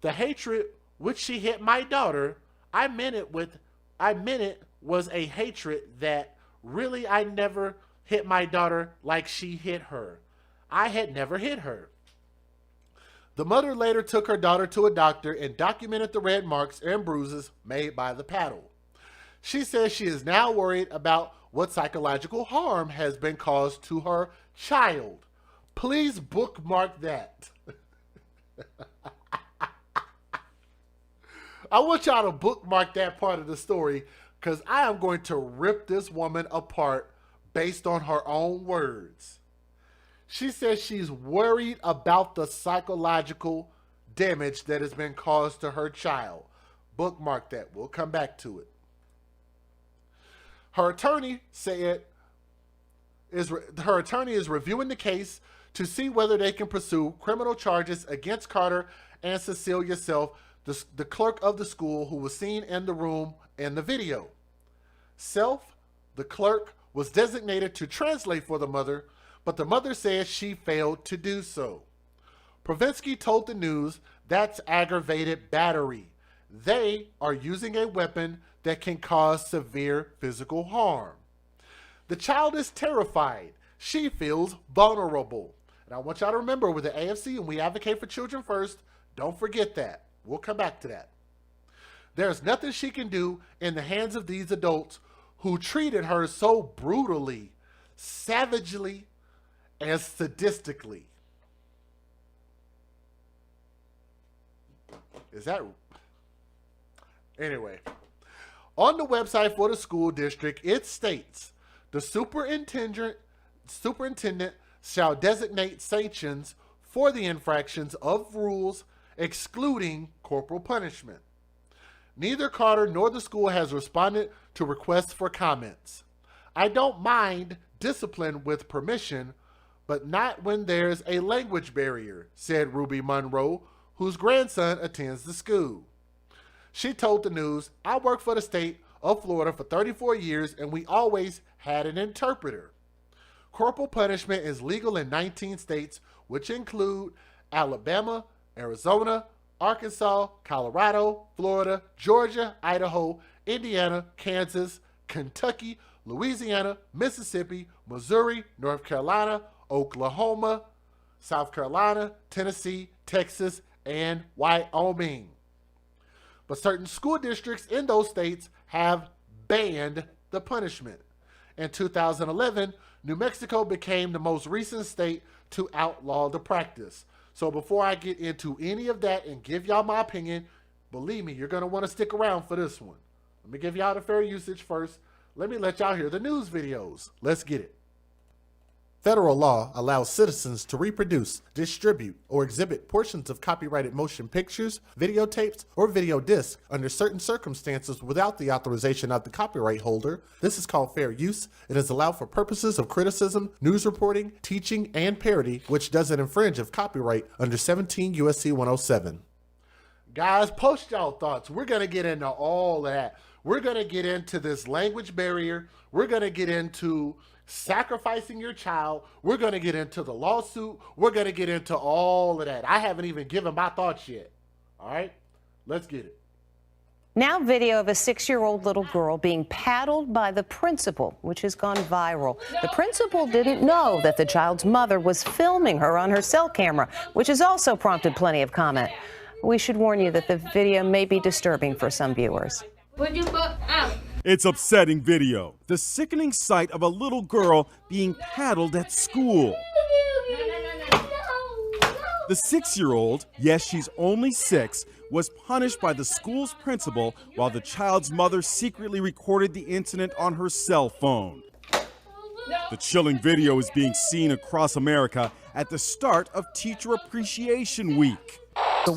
S1: The hatred which she hit my daughter, I meant it was a hatred that really I never hit my daughter like she hit her. I had never hit her. The mother later took her daughter to a doctor and documented the red marks and bruises made by the paddle. She says she is now worried about what psychological harm has been caused to her child. Please bookmark that. I want y'all to bookmark that part of the story because I am going to rip this woman apart based on her own words. She says she's worried about the psychological damage that has been caused to her child. Bookmark that. We'll come back to it. Her attorney is reviewing the case to see whether they can pursue criminal charges against Carter and Cecilia Self, the clerk of the school who was seen in the room in the video. Self, the clerk, was designated to translate for the mother, but the mother says she failed to do so. Provinsky told the news that's aggravated battery. They are using a weapon that can cause severe physical harm. The child is terrified. She feels vulnerable. And I want y'all to remember, with the AFC and we advocate for children first, don't forget that. We'll come back to that. There's nothing she can do in the hands of these adults who treated her so brutally, savagely, and sadistically. Is that... Anyway, on the website for the school district, it states the superintendent shall designate sanctions for the infractions of rules excluding corporal punishment. Neither Carter nor the school has responded to requests for comments. I don't mind discipline with permission, but not when there's a language barrier, said Ruby Monroe, whose grandson attends the school. She told the news, I worked for the state of Florida for 34 years and we always had an interpreter. Corporal punishment is legal in 19 states, which include Alabama, Arizona, Arkansas, Colorado, Florida, Georgia, Idaho, Indiana, Kansas, Kentucky, Louisiana, Mississippi, Missouri, North Carolina, Oklahoma, South Carolina, Tennessee, Texas, and Wyoming. But certain school districts in those states have banned the punishment. In 2011, New Mexico became the most recent state to outlaw the practice. So before I get into any of that and give y'all my opinion, believe me, you're going to want to stick around for this one. Let me give y'all the fair usage first. Let me let y'all hear the news videos. Let's get it. Federal law allows citizens to reproduce, distribute, or exhibit portions of copyrighted motion pictures, videotapes, or video discs under certain circumstances without the authorization of the copyright holder. This is called fair use. It is allowed for purposes of criticism, news reporting, teaching, and parody, which doesn't infringe of copyright under 17 U.S.C. 107. Guys, post y'all thoughts. We're going to get into all of that. We're going to get into this language barrier. We're going to get into sacrificing your child. We're going to get into the lawsuit. We're going to get into all of that. I haven't even given my thoughts yet. All right, let's get it.
S15: Now video of a 6-year-old little girl being paddled by the principal, which has gone viral. The principal didn't know that the child's mother was filming her on her cell camera, which has also prompted plenty of comment. We should warn you that the video may be disturbing for some viewers.
S16: Would you go out? It's upsetting video. The sickening sight of a little girl being paddled at school. The 6-year-old, yes, she's only 6, was punished by the school's principal while the child's mother secretly recorded the incident on her cell phone. The chilling video is being seen across America at the start of Teacher Appreciation Week.
S5: The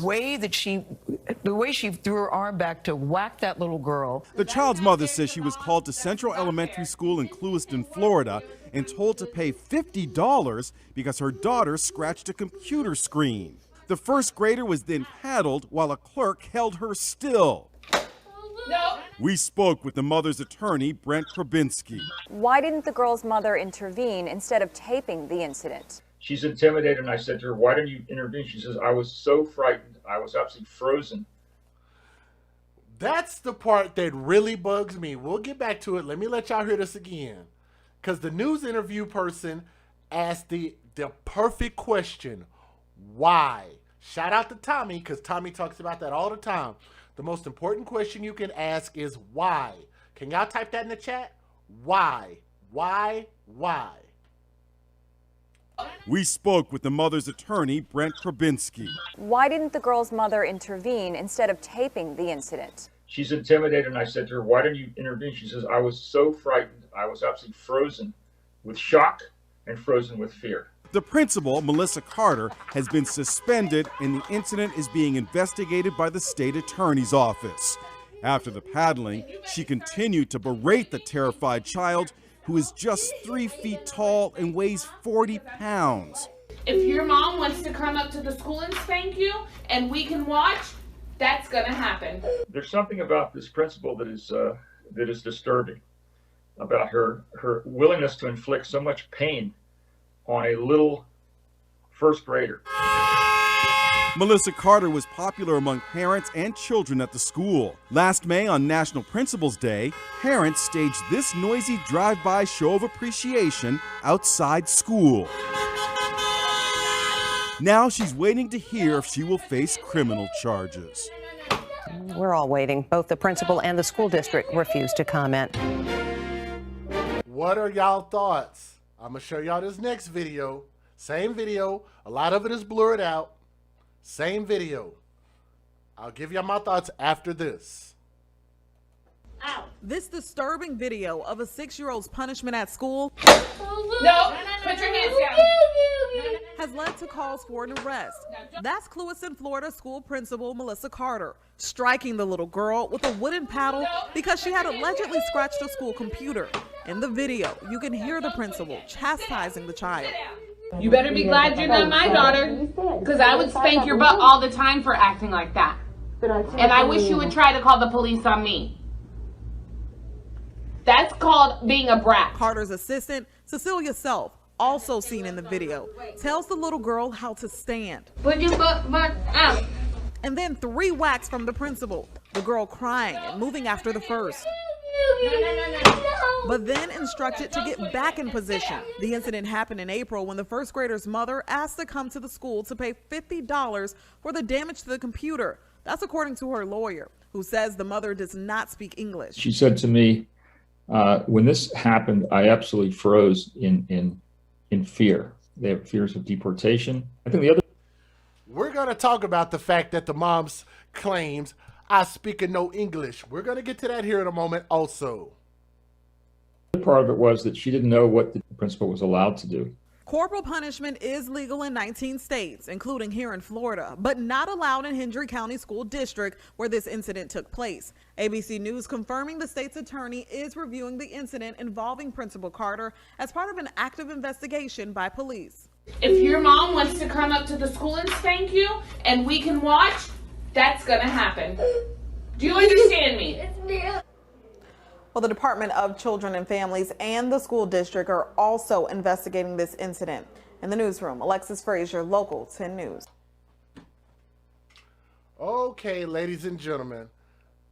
S5: way she threw her arm back to whack that little girl.
S16: The child's mother says she was called to Central Elementary School in Clewiston, Florida, and told to pay $50 because her daughter scratched a computer screen. The first grader was then paddled while a clerk held her still. No. We spoke with the mother's attorney, Brent Krabinsky.
S17: Why didn't the girl's mother intervene instead of taping the incident? She's intimidated, and I said to her, why didn't you intervene? She says, I was so frightened. I was absolutely frozen.
S1: That's the part that really bugs me. We'll get back to it. Let me let y'all hear this again. Because the news interview person asked the perfect question, why? Shout out to Tommy, because Tommy talks about that all the time. The most important question you can ask is why. Can y'all type that in the chat? Why? Why? Why?
S16: We spoke with the mother's attorney, Brent Krabinski.
S18: Why didn't the girl's mother intervene instead of taping the incident?
S17: She's intimidated, and I said to her, why didn't you intervene? She says, I was so frightened. I was absolutely frozen with shock and frozen with fear.
S16: The principal, Melissa Carter, has been suspended, and the incident is being investigated by the state attorney's office. After the paddling, she continued to berate the terrified child, who is just 3 feet tall and weighs 40 pounds.
S19: If your mom wants to come up to the school and spank you and we can watch, that's gonna happen.
S17: There's something about this principal that is disturbing, about her willingness to inflict so much pain on a little first grader.
S16: Melissa Carter was popular among parents and children at the school. Last May, on National Principals Day, parents staged this noisy drive-by show of appreciation outside school. Now she's waiting to hear if she will face criminal charges.
S15: We're all waiting. Both the principal and the school district refuse to comment.
S1: What are y'all thoughts? I'm going to show y'all this next video. Same video. A lot of it is blurred out. Same video. I'll give y'all my thoughts after this.
S20: This disturbing video of a 6-year-old's punishment at school
S19: No, put your hands down.
S20: has led to calls for an arrest. That's Clewiston, Florida school principal Melissa Carter striking the little girl with a wooden paddle because she had allegedly scratched a school computer. In the video, you can hear the principal chastising the child.
S19: You better be glad you're not my daughter, because I would spank your butt all the time for acting like that. And I wish you would try to call the police on me. That's called being a brat.
S20: Carter's assistant, Cecilia Self, also seen in the video, tells the little girl how to stand.
S19: Put your butt out.
S20: And then 3 whacks from the principal, the girl crying and moving after the first. But then instructed to get back in position. The incident happened in April when the first grader's mother asked to come to the school to pay $50 for the damage to the computer. That's according to her lawyer, who says the mother does not speak English.
S17: She said to me, when this happened, I absolutely froze in fear. They have fears of deportation. I think the other.
S1: We're going to talk about the fact that the mom's claims, I speak no English. We're going to get to that here in a moment also.
S17: Part of it was that she didn't know what the principal was allowed to do.
S20: Corporal punishment is legal in 19 states, including here in Florida, but not allowed in Hendry County School District, where this incident took place. ABC News confirming the state's attorney is reviewing the incident involving Principal Carter as part of an active investigation by police.
S19: If your mom wants to come up to the school and spank you and we can watch, that's gonna happen. Do you understand me?
S20: Well, the Department of Children and Families and the school district are also investigating this incident. In the newsroom, Alexis Frazier, Local 10 News.
S1: Okay, ladies and gentlemen.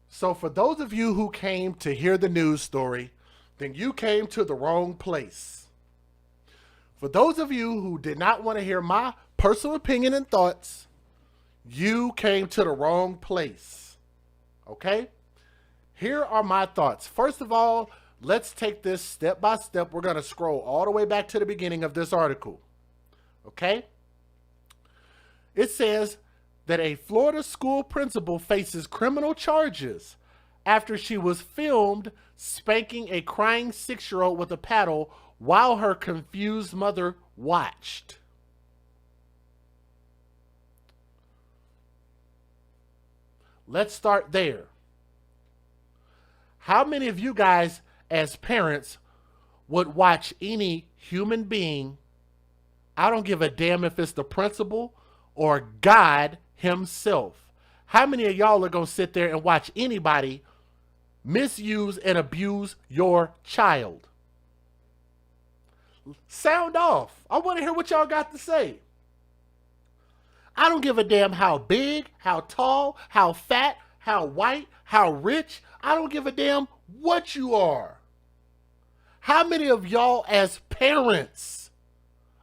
S1: So for those of you who came to hear the news story, then you came to the wrong place. For those of you who did not want to hear my personal opinion and thoughts, you came to the wrong place. Okay? Here are my thoughts. First of all, let's take this step by step. We're going to scroll all the way back to the beginning of this article. Okay? It says that a Florida school principal faces criminal charges after she was filmed spanking a crying 6-year-old with a paddle while her confused mother watched. Let's start there. How many of you guys as parents would watch any human being, I don't give a damn if it's the principal or God himself, how many of y'all are going to sit there and watch anybody misuse and abuse your child? Sound off. I want to hear what y'all got to say. I don't give a damn how big, how tall, how fat, how white, how rich. I don't give a damn what you are. How many of y'all as parents,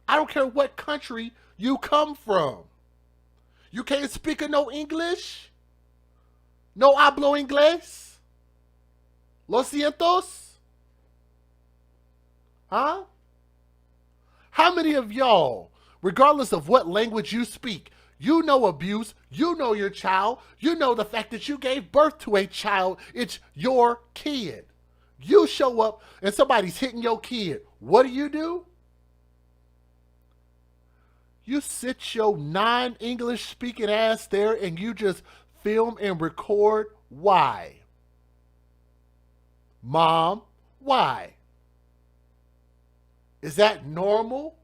S1: I don't care what country you come from, you can't speak of no English? No hablo inglés? Lo sientos? Huh? How many of y'all, regardless of what language you speak, you know abuse, you know your child, you know the fact that you gave birth to a child, it's your kid. You show up and somebody's hitting your kid. What do? You sit your non-English speaking ass there and you just film and record. Why? Mom, why? Is that normal?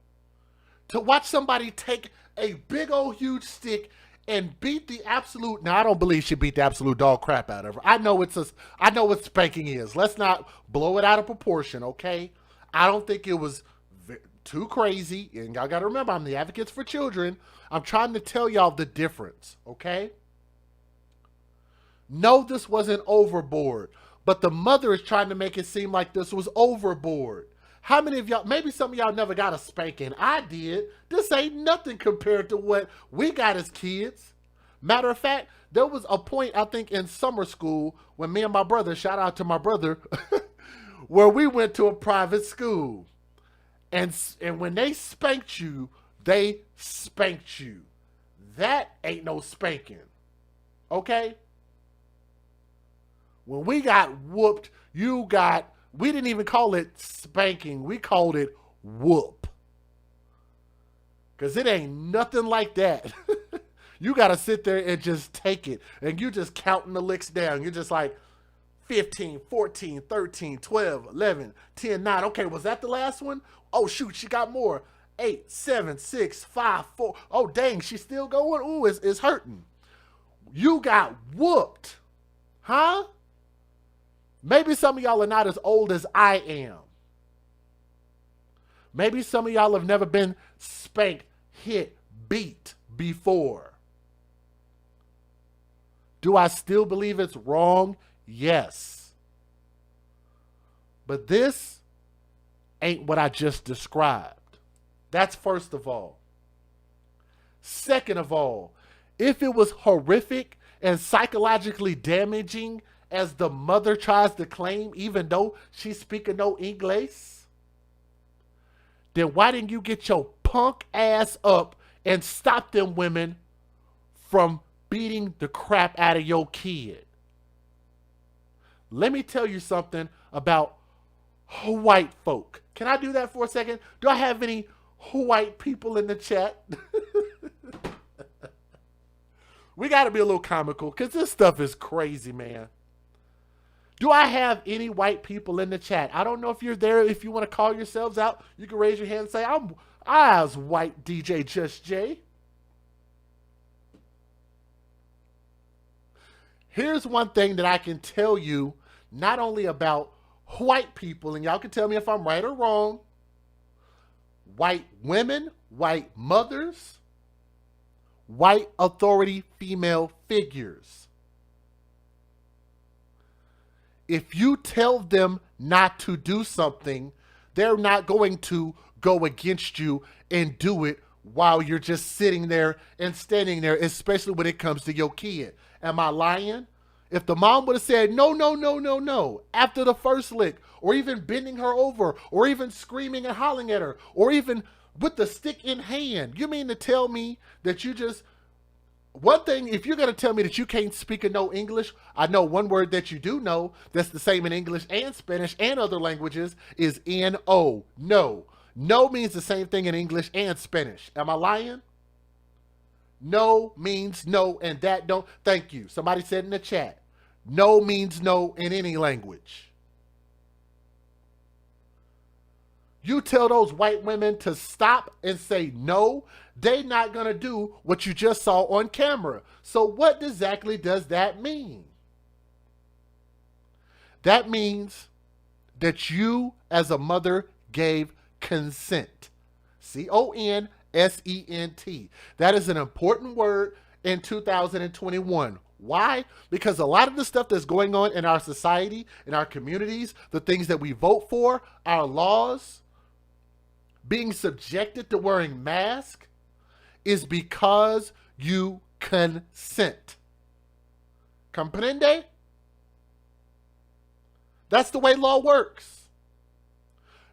S1: To watch somebody take a big old huge stick and beat the absolute, now I don't believe she beat the absolute dog crap out of her. I know what spanking is. Let's not blow it out of proportion, okay? I don't think it was too crazy. And y'all got to remember, I'm the advocates for children. I'm trying to tell y'all the difference, okay? No, this wasn't overboard, but the mother is trying to make it seem like this was overboard. How many of y'all, maybe some of y'all never got a spanking. I did. This ain't nothing compared to what we got as kids. Matter of fact, there was a point, I think, in summer school when me and my brother, shout out to my brother, where we went to a private school. And when they spanked you, they spanked you. That ain't no spanking. Okay? When we got whooped, we didn't even call it spanking. We called it whoop. Because it ain't nothing like that. You got to sit there and just take it. And you just counting the licks down. You're just like 15, 14, 13, 12, 11, 10, 9. Okay, was that the last one? Oh, shoot, she got more. 8, 7, 6, 5, 4. Oh, dang, she's still going? Ooh, it's hurting. You got whooped. Huh? Maybe some of y'all are not as old as I am. Maybe some of y'all have never been spanked, hit, beat before. Do I still believe it's wrong? Yes. But this ain't what I just described. That's first of all. Second of all, if it was horrific and psychologically damaging as the mother tries to claim, even though she's speaking no English, then why didn't you get your punk ass up and stop them women from beating the crap out of your kid? Let me tell you something about white folk. Can I do that for a second? Do I have any white people in the chat? We got to be a little comical because this stuff is crazy, man. Do I have any white people in the chat? I don't know if you're there. If you want to call yourselves out, you can raise your hand and say, I was white DJ Just Jay. Here's one thing that I can tell you, not only about white people, and y'all can tell me if I'm right or wrong. White women, white mothers, white authority female figures. If you tell them not to do something, they're not going to go against you and do it while you're just sitting there and standing there, especially when it comes to your kid. Am I lying? If the mom would have said, no, no, no, no, no, after the first lick, or even bending her over, or even screaming and hollering at her, or even with the stick in hand, you mean to tell me that you just, one thing, if you're going to tell me that you can't speak no English, I know one word that you do know that's the same in English and Spanish and other languages is N-O, no. No means the same thing in English and Spanish. Am I lying? No means no, and that don't. Thank you. Somebody said in the chat, no means no in any language. You tell those white women to stop and say no, they're not going to do what you just saw on camera. So what exactly does that mean? That means that you as a mother gave consent. C-O-N-S-E-N-T. That is an important word in 2021. Why? Because a lot of the stuff that's going on in our society, in our communities, the things that we vote for, our laws, being subjected to wearing masks, is because you consent. Comprende? That's the way law works.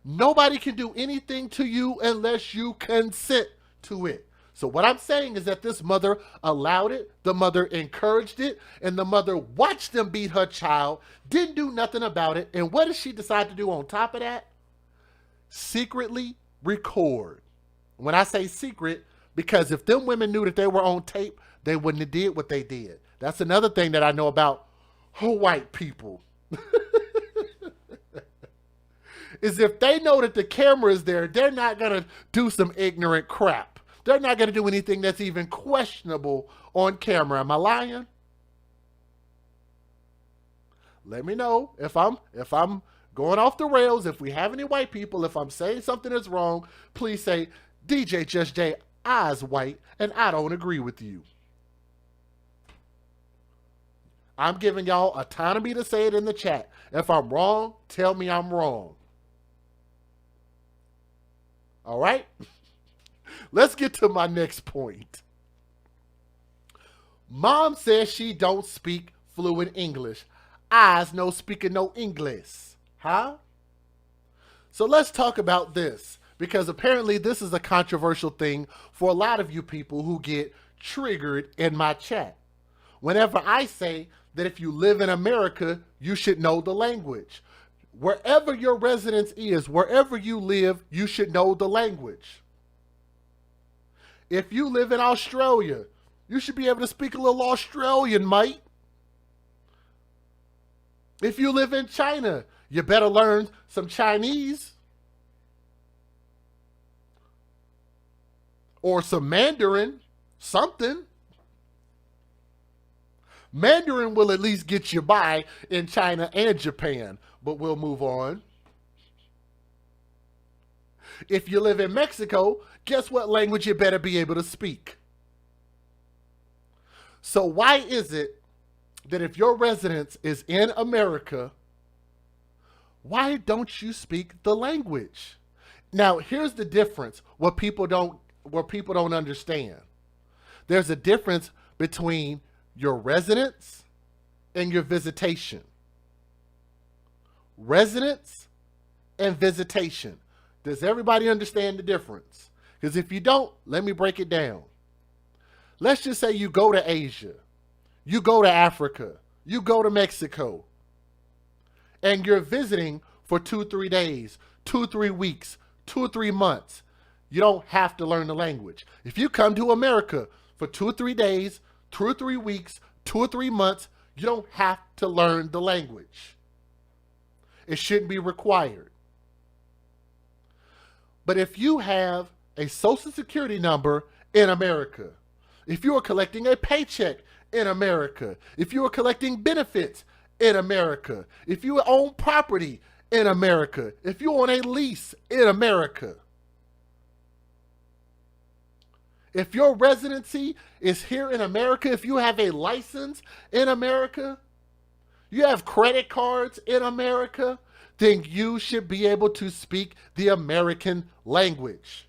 S1: Nobody can do anything to you unless you consent to it. So what I'm saying is that this mother allowed it, the mother encouraged it, and the mother watched them beat her child, didn't do nothing about it. And what did she decide to do on top of that? Secretly record. When I say secret, because if them women knew that they were on tape, they wouldn't have did what they did. That's another thing that I know about white people. Is if they know that the camera is there, they're not going to do some ignorant crap. They're not going to do anything that's even questionable on camera. Am I lying? Let me know if I'm going off the rails. If we have any white people, if I'm saying something that's wrong, please say, DJ Just J, I's white, and I don't agree with you. I'm giving y'all autonomy to say it in the chat. If I'm wrong, tell me I'm wrong. All right? Let's get to my next point. Mom says she don't speak fluent English. I's no speaking no English. Huh? So let's talk about this, because apparently this is a controversial thing for a lot of you people who get triggered in my chat. Whenever I say that if you live in America, you should know the language. Wherever your residence is, wherever you live, you should know the language. If you live in Australia, you should be able to speak a little Australian, mate. If you live in China, you better learn some Chinese. Or some Mandarin, something. Mandarin will at least get you by in China and Japan, but we'll move on. If you live in Mexico, guess what language you better be able to speak? So why is it that if your residence is in America, why don't you speak the language? Now, here's the difference, what people don't understand. There's a difference between your residence and your visitation. Residence and visitation. Does everybody understand the difference? Because if you don't, let me break it down. Let's just say you go to Asia, you go to Africa, you go to Mexico, and you're visiting for 2-3 days, 2-3 weeks, 2-3 months. You don't have to learn the language. If you come to America for 2-3 days, 2-3 weeks, 2-3 months, you don't have to learn the language. It shouldn't be required. But if you have a social security number in America, if you are collecting a paycheck in America, if you are collecting benefits in America, if you own property in America, if you own a lease in America, if your residency is here in America, if you have a license in America, you have credit cards in America, then you should be able to speak the American language.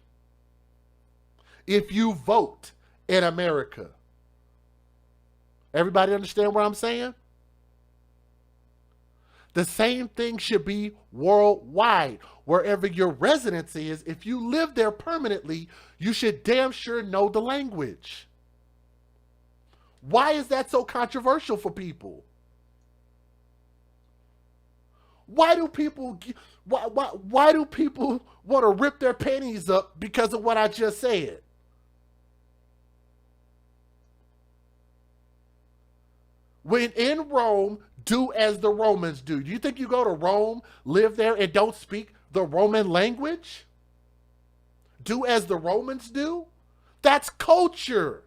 S1: If you vote in America. Everybody understand what I'm saying? The same thing should be worldwide. Wherever your residency is, if you live there permanently, you should damn sure know the language. Why is that so controversial for people? Why do people want to rip their panties up because of what I just said? When in Rome, do as the Romans do. Do you think you go to Rome, live there, and don't speak the Roman language? Do as the Romans do? That's culture.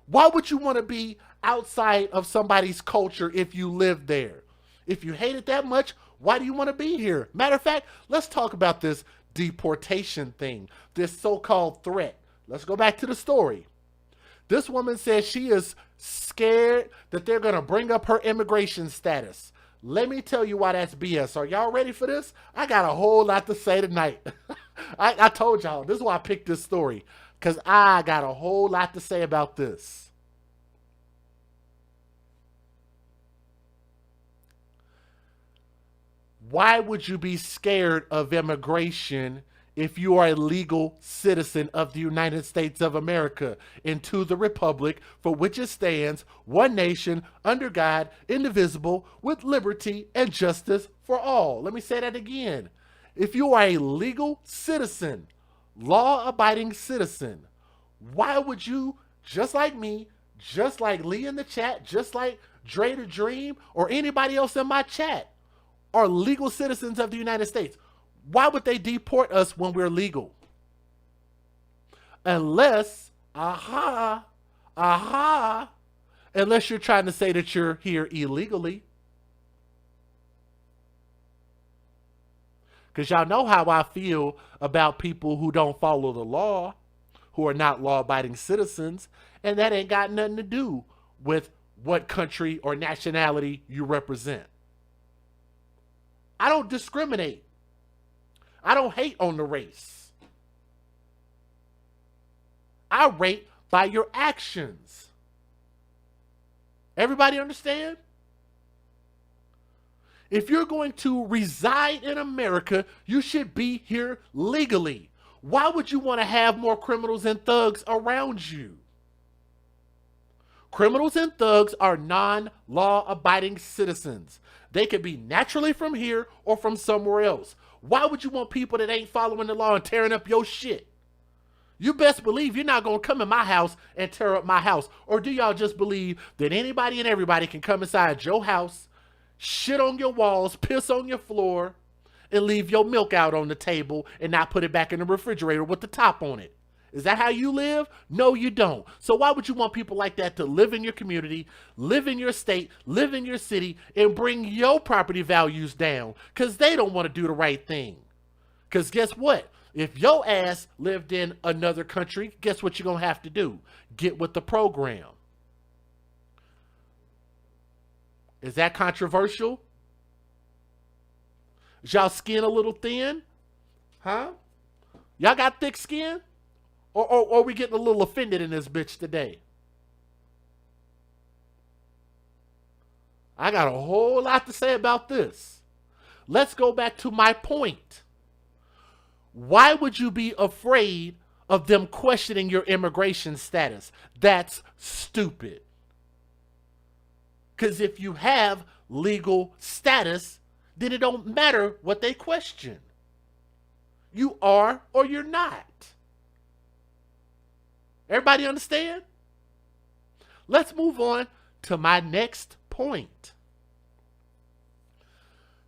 S1: Why would you want to be outside of somebody's culture if you live there? If you hate it that much, why do you want to be here? Matter of fact, let's talk about this. deportation thing, this so-called threat. Let's go back to the story. This woman says she is scared that they're going to bring up her immigration status. Let me tell you why that's BS. Are y'all ready for this? I got a whole lot to say tonight. I told y'all, this is why I picked this story, because I got a whole lot to say about this. Why would you be scared of immigration if you are a legal citizen of the United States of America, into the republic for which it stands, one nation, under God, indivisible, with liberty and justice for all? Let me say that again. If you are a legal citizen, law-abiding citizen, why would you, just like me, just like Lee in the chat, just like Dre the Dream, or anybody else in my chat, are legal citizens of the United States? Why would they deport us when we're legal? Unless, unless you're trying to say that you're here illegally. Because y'all know how I feel about people who don't follow the law, who are not law-abiding citizens, and that ain't got nothing to do with what country or nationality you represent. I don't discriminate. I don't hate on the race. I rate by your actions. Everybody understand? If you're going to reside in America, you should be here legally. Why would you want to have more criminals and thugs around you? Criminals and thugs are non-law abiding citizens. They could be naturally from here or from somewhere else. Why would you want people that ain't following the law and tearing up your shit? You best believe you're not going to come in my house and tear up my house. Or do y'all just believe that anybody and everybody can come inside your house, shit on your walls, piss on your floor, and leave your milk out on the table and not put it back in the refrigerator with the top on it? Is that how you live? No, you don't. So why would you want people like that to live in your community, live in your state, live in your city, and bring your property values down? Because they don't want to do the right thing. Because guess what? If your ass lived in another country, guess what you're going to have to do? Get with the program. Is that controversial? Is y'all skin a little thin? Huh? Y'all got thick skin? Or we getting a little offended in this bitch today? I got a whole lot to say about this. Let's go back to my point. Why would you be afraid of them questioning your immigration status? That's stupid. Because if you have legal status, then it don't matter what they question. You are or you're not. Everybody understand? Let's move on to my next point.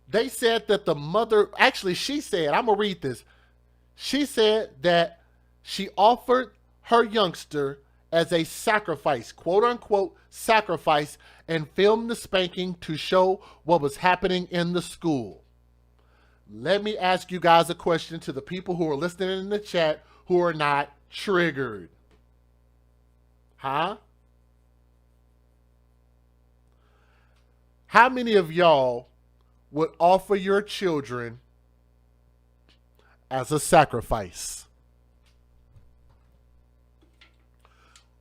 S1: They said that the mother, actually she said, I'm going to read this. She said that she offered her youngster as a sacrifice, quote unquote sacrifice, and filmed the spanking to show what was happening in the school. Let me ask you guys a question, to the people who are listening in the chat who are not triggered. Huh? How many of y'all would offer your children as a sacrifice?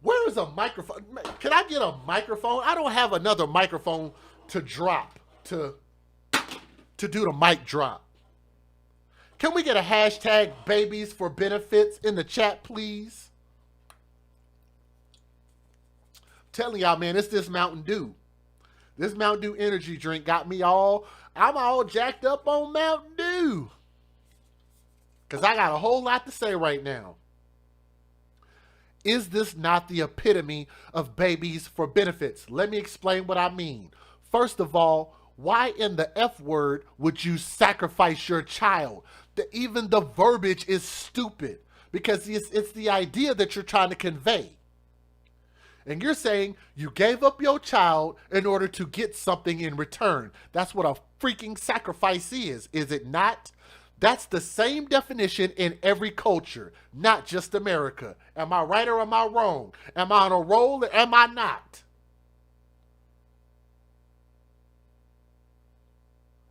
S1: Where is a microphone? Can I get a microphone? I don't have another microphone to drop, to do the mic drop. Can we get a hashtag babies for benefits in the chat, please? Telling y'all, man, it's this Mountain Dew. This Mountain Dew energy drink got me I'm all jacked up on Mountain Dew. Because I got a whole lot to say right now. Is this not the epitome of babies for benefits? Let me explain what I mean. First of all, why in the F word would you sacrifice your child? Even the verbiage is stupid, because it's the idea that you're trying to convey. And you're saying you gave up your child in order to get something in return. That's what a freaking sacrifice is it not? That's the same definition in every culture, not just America. Am I right or am I wrong? Am I on a roll or am I not?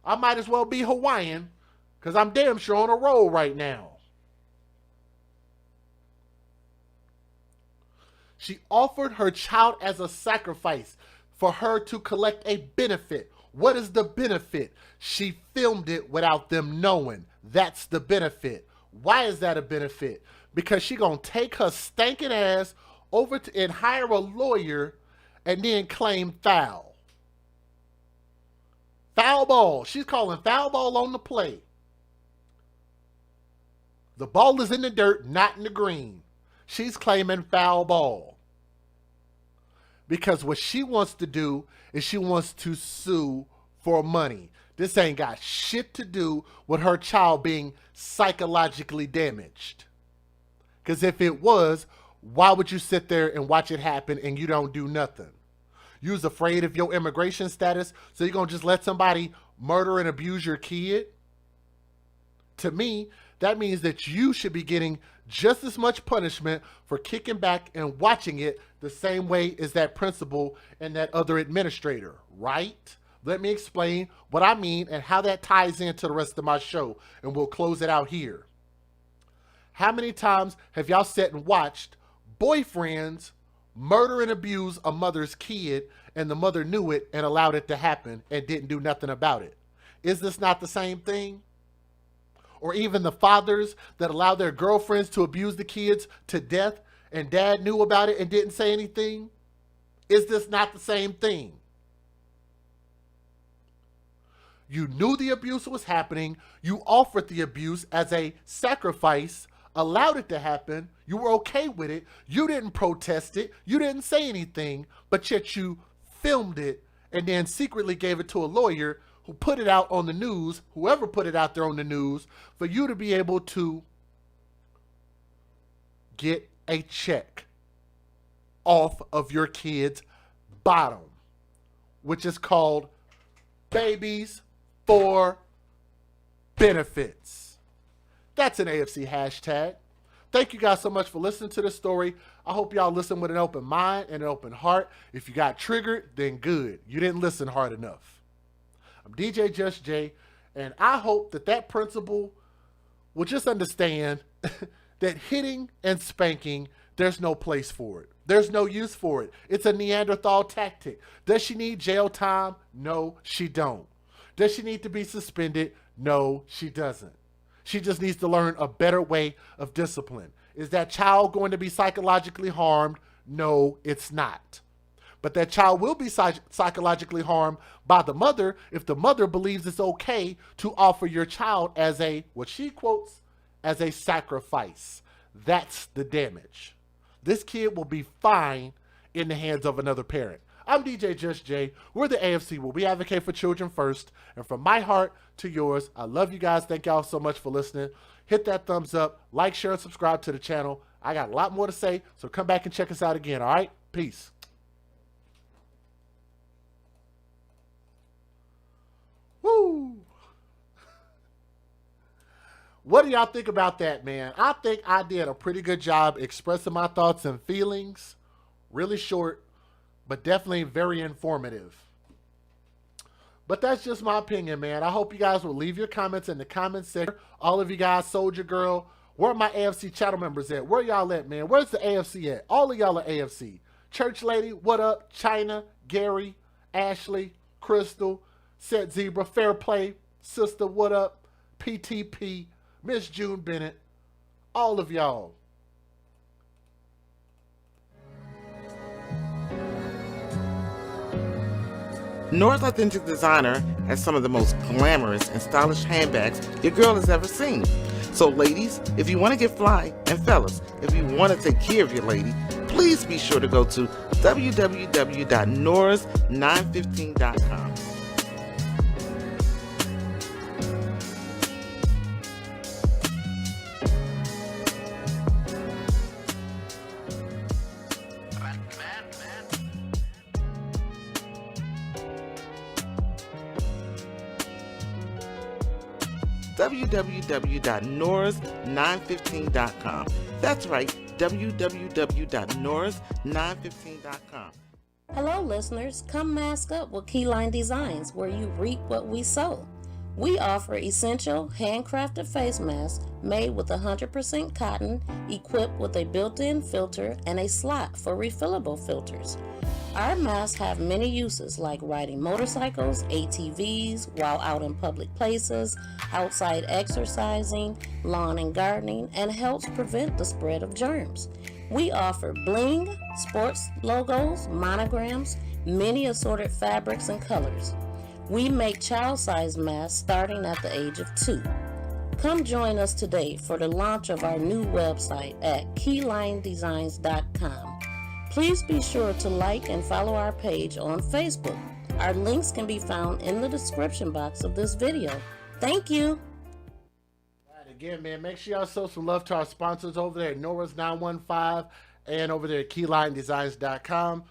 S1: I might as well be Hawaiian because I'm damn sure on a roll right now. She offered her child as a sacrifice for her to collect a benefit. What is the benefit? She filmed it without them knowing. That's the benefit. Why is that a benefit? Because she gonna take her stinking ass over to and hire a lawyer and then claim foul. Foul ball. She's calling foul ball on the play. The ball is in the dirt, not in the green. She's claiming foul ball. Because what she wants to do is she wants to sue for money. This ain't got shit to do with her child being psychologically damaged. Because if it was, why would you sit there and watch it happen and you don't do nothing? You was afraid of your immigration status, so you're going to just let somebody murder and abuse your kid? To me, that means that you should be getting just as much punishment for kicking back and watching it the same way as that principal and that other administrator, right? Let me explain what I mean and how that ties into the rest of my show, and we'll close it out here. How many times have y'all sat and watched boyfriends murder and abuse a mother's kid and the mother knew it and allowed it to happen and didn't do nothing about it? Is this not the same thing? Or even the fathers that allow their girlfriends to abuse the kids to death and dad knew about it and didn't say anything? Is this not the same thing? You knew the abuse was happening. You offered the abuse as a sacrifice, allowed it to happen. You were okay with it. You didn't protest it. You didn't say anything, but yet you filmed it and then secretly gave it to a lawyer who put it out on the news, whoever put it out there on the news, for you to be able to get a check off of your kid's bottom, which is called Babies for Benefits. That's an AFC hashtag. Thank you guys so much for listening to this story. I hope y'all listen with an open mind and an open heart. If you got triggered, then good. You didn't listen hard enough. I'm DJ Just Jay, and I hope that that principal will just understand that hitting and spanking, there's no place for it. There's no use for it. It's a Neanderthal tactic. Does she need jail time? No, she don't. Does she need to be suspended? No, she doesn't. She just needs to learn a better way of discipline. Is that child going to be psychologically harmed? No, it's not. But that child will be psychologically harmed by the mother if the mother believes it's okay to offer your child as a, what she quotes, as a sacrifice. That's the damage. This kid will be fine in the hands of another parent. I'm DJ Just Jay. We're the AFC, where we advocate for children first. And from my heart to yours, I love you guys. Thank y'all so much for listening. Hit that thumbs up, like, share, and subscribe to the channel. I got a lot more to say, so come back and check us out again, all right? Peace. Woo! What do y'all think about that, man? I think I did a pretty good job expressing my thoughts and feelings. Really short, but definitely very informative. But that's just my opinion, man. I hope you guys will leave your comments in the comments section. All of you guys, Soldier Girl, where are my AFC channel members at? Where y'all at, man? Where's the AFC at? All of y'all are AFC. Church Lady, what up? China, Gary, Ashley, Crystal, Set Zebra, Fair Play, Sister, what up? PTP, Miss June Bennett, all of y'all.
S21: North Authentic Designer has some of the most glamorous and stylish handbags your girl has ever seen. So ladies, if you want to get fly, and fellas, if you want to take care of your lady, please be sure to go to www.noras915.com. www.norris915.com. That's right, www.norris915.com.
S3: Hello, listeners. Come mask up with Keyline Designs, where you reap what we sow. We offer essential, handcrafted face masks made with 100% cotton, equipped with a built-in filter and a slot for refillable filters. Our masks have many uses, like riding motorcycles, ATVs, while out in public places, outside exercising, lawn and gardening, and helps prevent the spread of germs. We offer bling, sports logos, monograms, many assorted fabrics and colors. We make child-sized masks starting at the age of 2. Come join us today for the launch of our new website at keylinedesigns.com. Please be sure to like and follow our page on Facebook. Our links can be found in the description box of this video. Thank you.
S1: Again, man, make sure y'all show some love to our sponsors over there at Norris 915 and over there at keylinedesigns.com.